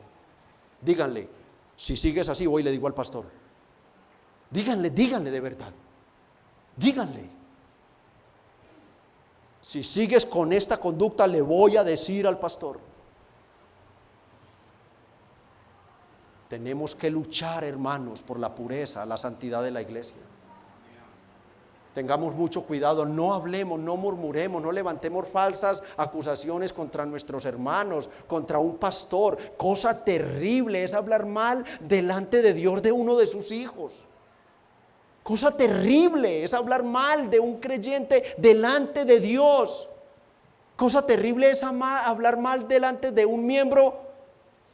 Díganle: si sigues así, voy y le digo al pastor. Díganle de verdad. Díganle: si sigues con esta conducta, le voy a decir al pastor. Tenemos que luchar, hermanos, por la pureza, la santidad de la iglesia. Tengamos mucho cuidado, no hablemos, no murmuremos, no levantemos falsas acusaciones contra nuestros hermanos, contra un pastor. Cosa terrible es hablar mal delante de Dios de uno de sus hijos. Cosa terrible es hablar mal de un creyente delante de Dios. Cosa terrible es hablar mal delante de un miembro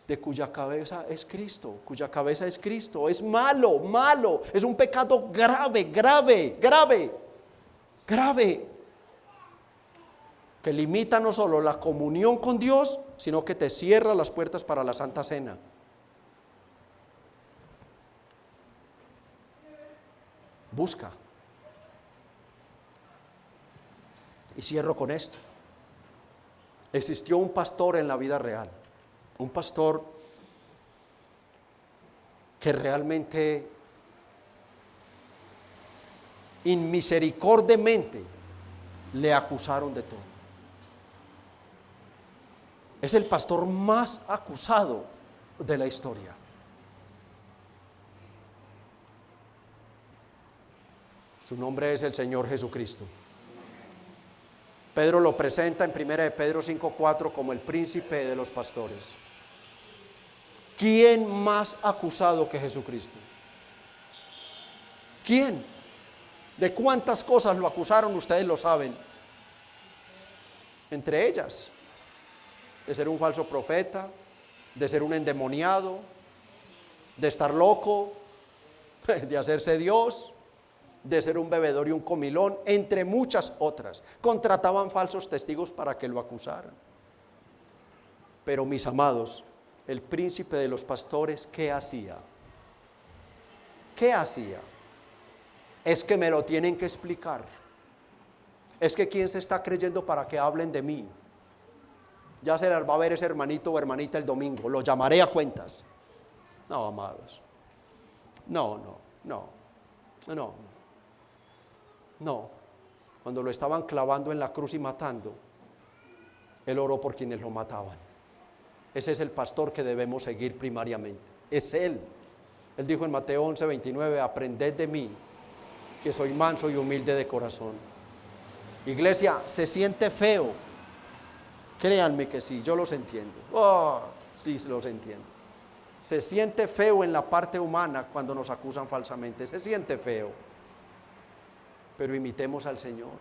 de cuya cabeza es Cristo, cuya cabeza es Cristo. Es malo, malo, es un pecado grave, grave, grave, grave, que limita no solo la comunión con Dios, sino que te cierra las puertas para la Santa Cena. Busca. Y cierro con esto. Existió un pastor en la vida real, un pastor que realmente inmisericordiamente le acusaron de todo. Es el pastor más acusado de la historia. Su nombre es el Señor Jesucristo. Pedro lo presenta en 1 de Pedro 5:4 como el príncipe de los pastores. ¿Quién más acusado que Jesucristo? ¿Quién? ¿De cuántas cosas lo acusaron? Ustedes lo saben. Entre ellas, de ser un falso profeta, de ser un endemoniado, de estar loco, de hacerse Dios, de ser un bebedor y un comilón, entre muchas otras. Contrataban falsos testigos para que lo acusaran. Pero mis amados, el príncipe de los pastores, ¿qué hacía? ¿Qué hacía? Es que me lo tienen que explicar. Es que ¿quién se está creyendo para que hablen de mí? Ya se les va a ver ese hermanito o hermanita el domingo, lo llamaré a cuentas. No, amados. No. Cuando lo estaban clavando en la cruz y matando, Él oró por quienes lo mataban. Ese es el pastor que debemos seguir primariamente. Es Él. Él dijo en Mateo 11:29, aprended de mí, que soy manso y humilde de corazón. Iglesia, se siente feo. Créanme que sí, yo los entiendo. Sí, los entiendo. Se siente feo en la parte humana cuando nos acusan falsamente. Se siente feo. Pero imitemos al Señor.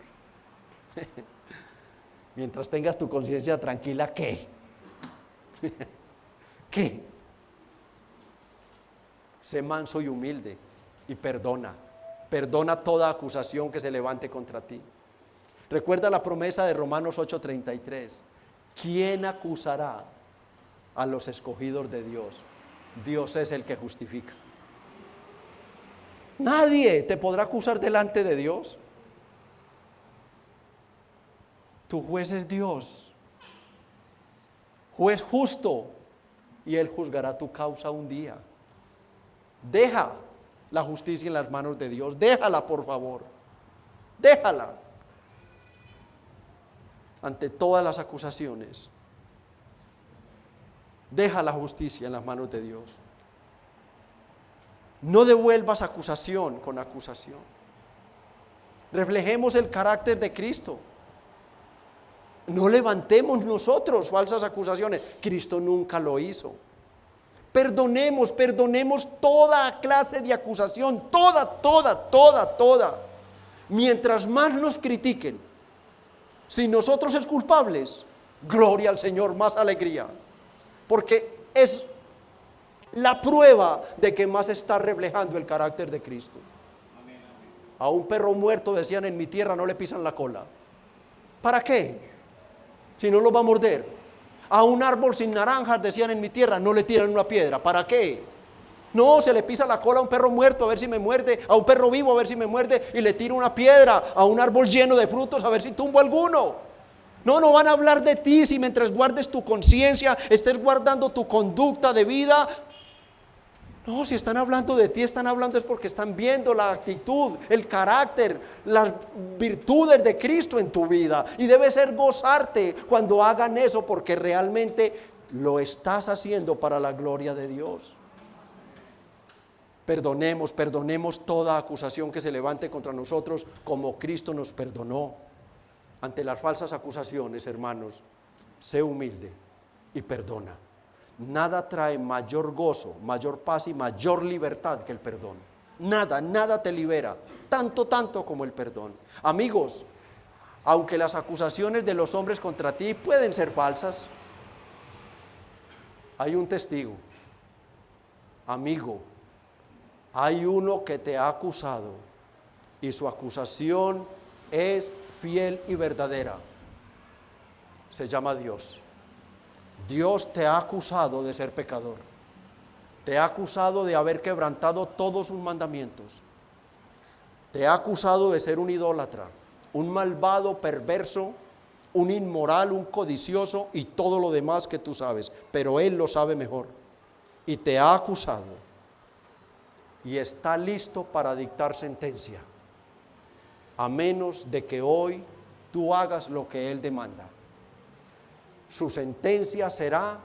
Mientras tengas tu conciencia tranquila, ¿qué? ¿Qué? Sé manso y humilde y perdona. Perdona toda acusación que se levante contra ti. Recuerda la promesa de Romanos 8:33. ¿Quién acusará a los escogidos de Dios? Dios es el que justifica. Nadie te podrá acusar delante de Dios. Tu juez es Dios, juez justo, y Él juzgará tu causa un día. Deja la justicia en las manos de Dios. Déjala, por favor. Déjala. Ante todas las acusaciones, deja la justicia en las manos de Dios. No devuelvas acusación con acusación. Reflejemos el carácter de Cristo. No levantemos nosotros falsas acusaciones. Cristo nunca lo hizo. Perdonemos toda clase de acusación, toda. Mientras más nos critiquen, si nosotros es culpables, gloria al Señor, más alegría, porque es la prueba de que más está reflejando el carácter de Cristo. A un perro muerto, decían, en mi tierra no le pisan la cola. ¿Para qué? Si no lo va a morder. A un árbol sin naranjas, decían, en mi tierra no le tiran una piedra. ¿Para qué? No, se le pisa la cola a un perro muerto a ver si me muerde, a un perro vivo a ver si me muerde, y le tiro una piedra a un árbol lleno de frutos a ver si tumbo alguno. No van a hablar de ti si mientras guardes tu conciencia, estés guardando tu conducta de vida. No, si están hablando de ti, están hablando es porque están viendo la actitud, el carácter, las virtudes de Cristo en tu vida. Y debe ser gozarte cuando hagan eso, porque realmente lo estás haciendo para la gloria de Dios. Perdonemos toda acusación que se levante contra nosotros, como Cristo nos perdonó. Ante las falsas acusaciones, hermanos, sé humilde y perdona. Nada trae mayor gozo, mayor paz y mayor libertad que el perdón. Nada te libera tanto como el perdón. Amigos, aunque las acusaciones de los hombres contra ti pueden ser falsas, hay un testigo. Amigo, hay uno que te ha acusado y su acusación es fiel y verdadera. Se llama Dios. Dios te ha acusado de ser pecador. Te ha acusado de haber quebrantado todos sus mandamientos. Te ha acusado de ser un idólatra, un malvado, perverso, un inmoral, un codicioso y todo lo demás que tú sabes. Pero Él lo sabe mejor. Y te ha acusado. Y está listo para dictar sentencia. A menos de que hoy tú hagas lo que Él demanda. Su sentencia será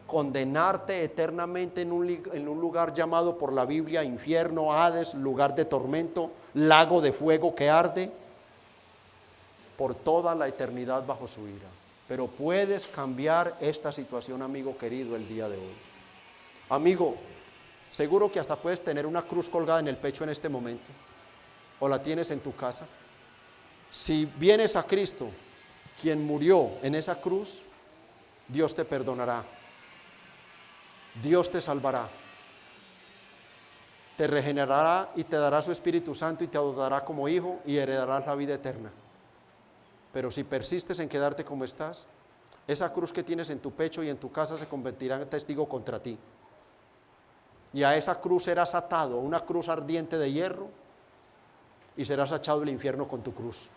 condenarte eternamente en un lugar llamado por la Biblia infierno, Hades, lugar de tormento, lago de fuego que arde, por toda la eternidad bajo su ira. Pero puedes cambiar esta situación, amigo querido, el día de hoy. Amigo, seguro que hasta puedes tener una cruz colgada en el pecho en este momento, o la tienes en tu casa. Si vienes a Cristo, quien murió en esa cruz, Dios te perdonará. Dios te salvará, te regenerará y te dará su Espíritu Santo y te adoptará como hijo y heredarás la vida eterna. Pero si persistes en quedarte como estás, esa cruz que tienes en tu pecho y en tu casa se convertirá en testigo contra ti. Y a esa cruz serás atado, una cruz ardiente de hierro, y serás echado al infierno con tu cruz.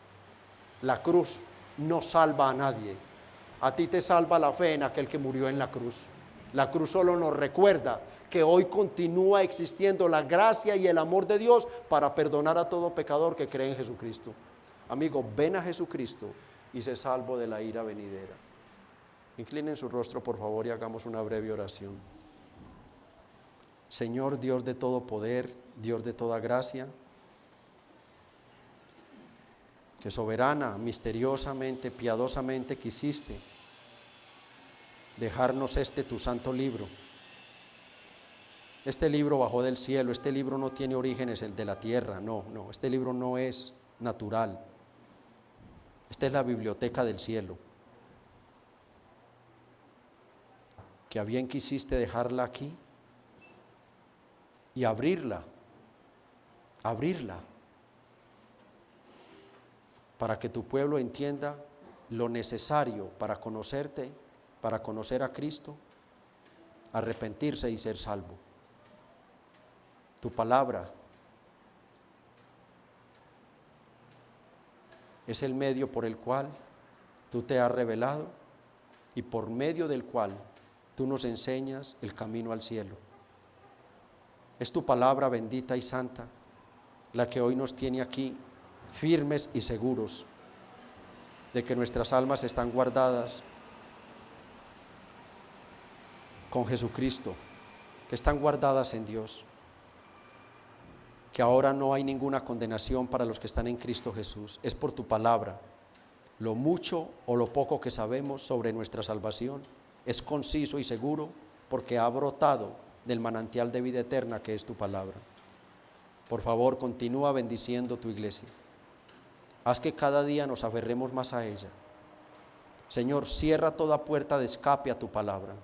La cruz no salva a nadie. A ti te salva la fe en aquel que murió en la cruz. La cruz solo nos recuerda que hoy continúa existiendo la gracia y el amor de Dios para perdonar a todo pecador que cree en Jesucristo. Amigo, ven a Jesucristo y sé salvo de la ira venidera. Inclinen su rostro, por favor, y hagamos una breve oración. Señor, Dios de todo poder, Dios de toda gracia, que soberana, misteriosamente, piadosamente quisiste dejarnos tu santo libro. Este libro bajó del cielo, este libro no tiene orígenes el de la tierra, no, este libro no es natural. Esta es la biblioteca del cielo, que a bien quisiste dejarla aquí y abrirla, para que tu pueblo entienda lo necesario para conocerte, para conocer a Cristo, arrepentirse y ser salvo. Tu palabra es el medio por el cual tú te has revelado y por medio del cual tú nos enseñas el camino al cielo. Es tu palabra bendita y santa la que hoy nos tiene aquí firmes y seguros de que nuestras almas están guardadas con Jesucristo, que están guardadas en Dios, que ahora no hay ninguna condenación para los que están en Cristo Jesús. Es por tu palabra. Lo mucho o lo poco que sabemos sobre nuestra salvación es conciso y seguro porque ha brotado del manantial de vida eterna que es tu palabra. Por favor, continúa bendiciendo tu iglesia. Haz que cada día nos aferremos más a ella. Señor, cierra toda puerta de escape a tu palabra.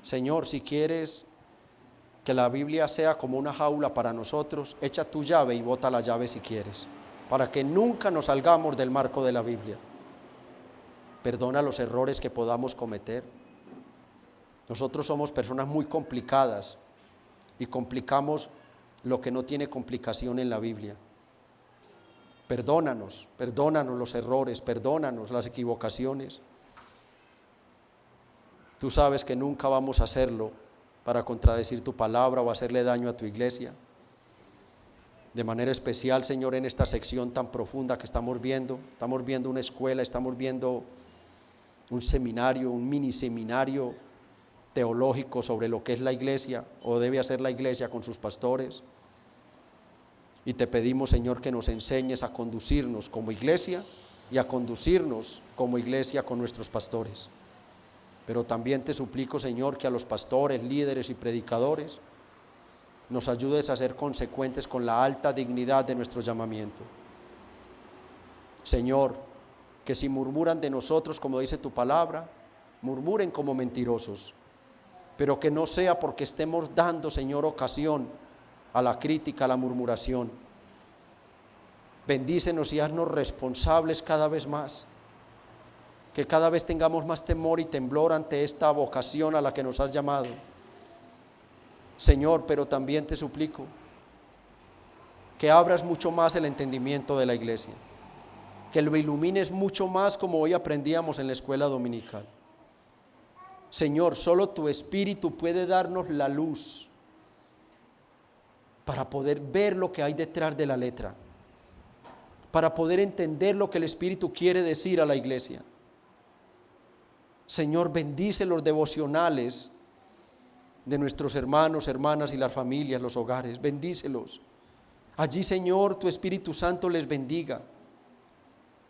Señor, si quieres que la Biblia sea como una jaula para nosotros, echa tu llave y bota la llave si quieres, para que nunca nos salgamos del marco de la Biblia. Perdona los errores que podamos cometer. Nosotros somos personas muy complicadas y complicamos lo que no tiene complicación en la Biblia. Perdónanos los errores, perdónanos las equivocaciones. Tú sabes que nunca vamos a hacerlo para contradecir tu palabra o hacerle daño a tu iglesia. De manera especial, Señor, en esta sección tan profunda que estamos viendo una escuela, estamos viendo un seminario, un mini seminario teológico sobre lo que es la iglesia o debe hacer la iglesia con sus pastores. Y te pedimos, Señor, que nos enseñes a conducirnos como iglesia y a conducirnos como iglesia con nuestros pastores. Pero también te suplico, Señor, que a los pastores, líderes y predicadores nos ayudes a ser consecuentes con la alta dignidad de nuestro llamamiento. Señor, que si murmuran de nosotros, como dice tu palabra, murmuren como mentirosos, pero que no sea porque estemos dando, Señor, ocasión a la crítica, a la murmuración. Bendícenos y haznos responsables cada vez más, que cada vez tengamos más temor y temblor ante esta vocación a la que nos has llamado. Señor, pero también te suplico que abras mucho más el entendimiento de la iglesia, que lo ilumines mucho más como hoy aprendíamos en la escuela dominical. Señor, solo tu Espíritu puede darnos la luz para poder ver lo que hay detrás de la letra, para poder entender lo que el Espíritu quiere decir a la iglesia. Señor, bendice los devocionales de nuestros hermanos, hermanas y las familias, los hogares, bendícelos. Allí, Señor, tu Espíritu Santo les bendiga,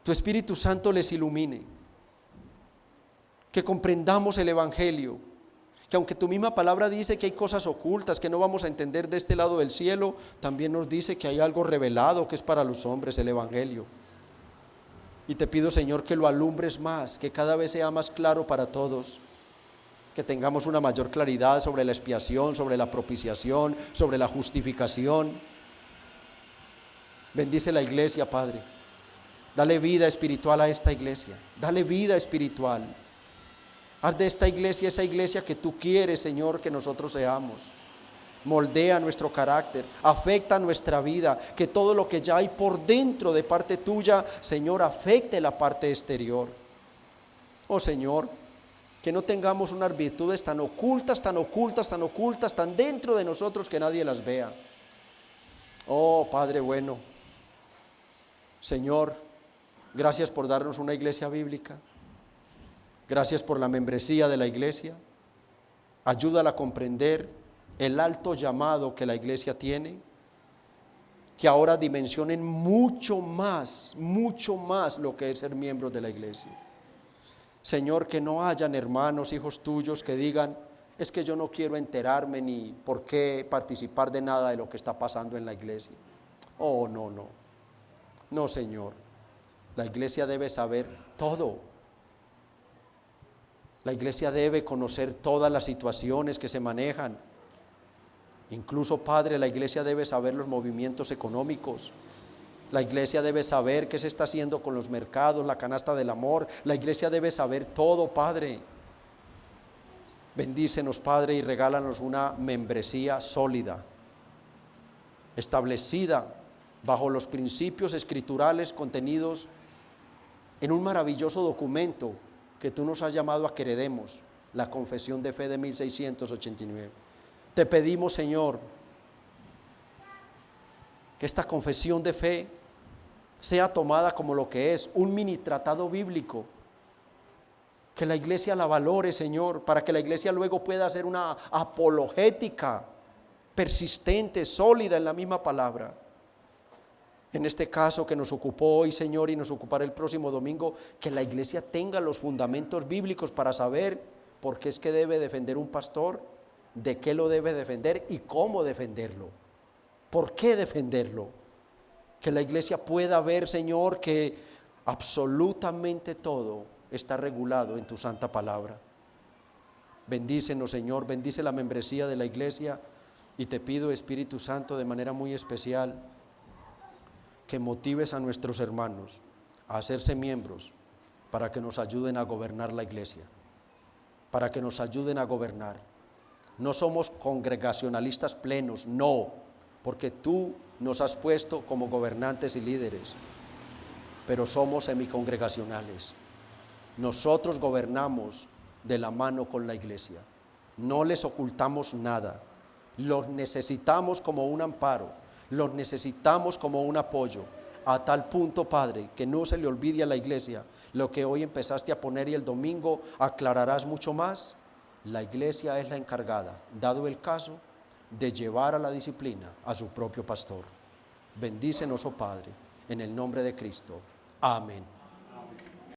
tu Espíritu Santo les ilumine, que comprendamos el Evangelio, que aunque tu misma palabra dice que hay cosas ocultas que no vamos a entender de este lado del cielo, también nos dice que hay algo revelado que es para los hombres, el Evangelio. Y te pido, Señor, que lo alumbres más, que cada vez sea más claro para todos, que tengamos una mayor claridad sobre la expiación, sobre la propiciación, sobre la justificación. Bendice la iglesia, Padre. Dale vida espiritual a esta iglesia, dale vida espiritual. Haz de esta iglesia esa iglesia que tú quieres, Señor, que nosotros seamos. Moldea nuestro carácter, afecta nuestra vida, que todo lo que ya hay por dentro de parte tuya, Señor, afecte la parte exterior. Oh Señor, que no tengamos unas virtudes tan ocultas, tan ocultas, tan ocultas, tan dentro de nosotros que nadie las vea. Oh Padre bueno, Señor, gracias por darnos una iglesia bíblica. Gracias por la membresía de la iglesia. Ayúdala a comprender el alto llamado que la iglesia tiene, que ahora dimensionen mucho más lo que es ser miembros de la iglesia. Señor, que no hayan hermanos, hijos tuyos que digan, es que yo no quiero enterarme ni por qué participar de nada de lo que está pasando en la iglesia. Oh, no, Señor, la iglesia debe saber todo. La iglesia debe conocer todas las situaciones que se manejan. Incluso, Padre, la iglesia debe saber los movimientos económicos. La iglesia debe saber qué se está haciendo con los mercados, la canasta del amor. La iglesia debe saber todo, Padre. Bendícenos, Padre, y regálanos una membresía sólida, establecida bajo los principios escriturales contenidos en un maravilloso documento que tú nos has llamado a que heredemos, la Confesión de Fe de 1689. Te pedimos, Señor, que esta confesión de fe sea tomada como lo que es, un mini tratado bíblico, que la iglesia la valore, Señor, para que la iglesia luego pueda hacer una apologética persistente, sólida en la misma palabra. En este caso que nos ocupó hoy, Señor, y nos ocupará el próximo domingo, que la iglesia tenga los fundamentos bíblicos para saber por qué es que debe defender un pastor, de qué lo debe defender y cómo defenderlo. ¿Por qué defenderlo? Que la iglesia pueda ver, Señor, que absolutamente todo está regulado en tu santa palabra. Bendícenos, Señor, bendice la membresía de la iglesia, y te pido, Espíritu Santo, de manera muy especial, que motives a nuestros hermanos a hacerse miembros para que nos ayuden a gobernar la iglesia, para que nos ayuden a gobernar. No somos congregacionalistas plenos, no, porque tú nos has puesto como gobernantes y líderes, pero somos semicongregacionales. Nosotros gobernamos de la mano con la iglesia, no les ocultamos nada, los necesitamos como un amparo, los necesitamos como un apoyo, a tal punto, Padre, que no se le olvide a la iglesia lo que hoy empezaste a poner y el domingo aclararás mucho más, la iglesia es la encargada, dado el caso, de llevar a la disciplina a su propio pastor. Bendícenos, oh Padre, en el nombre de Cristo. Amén.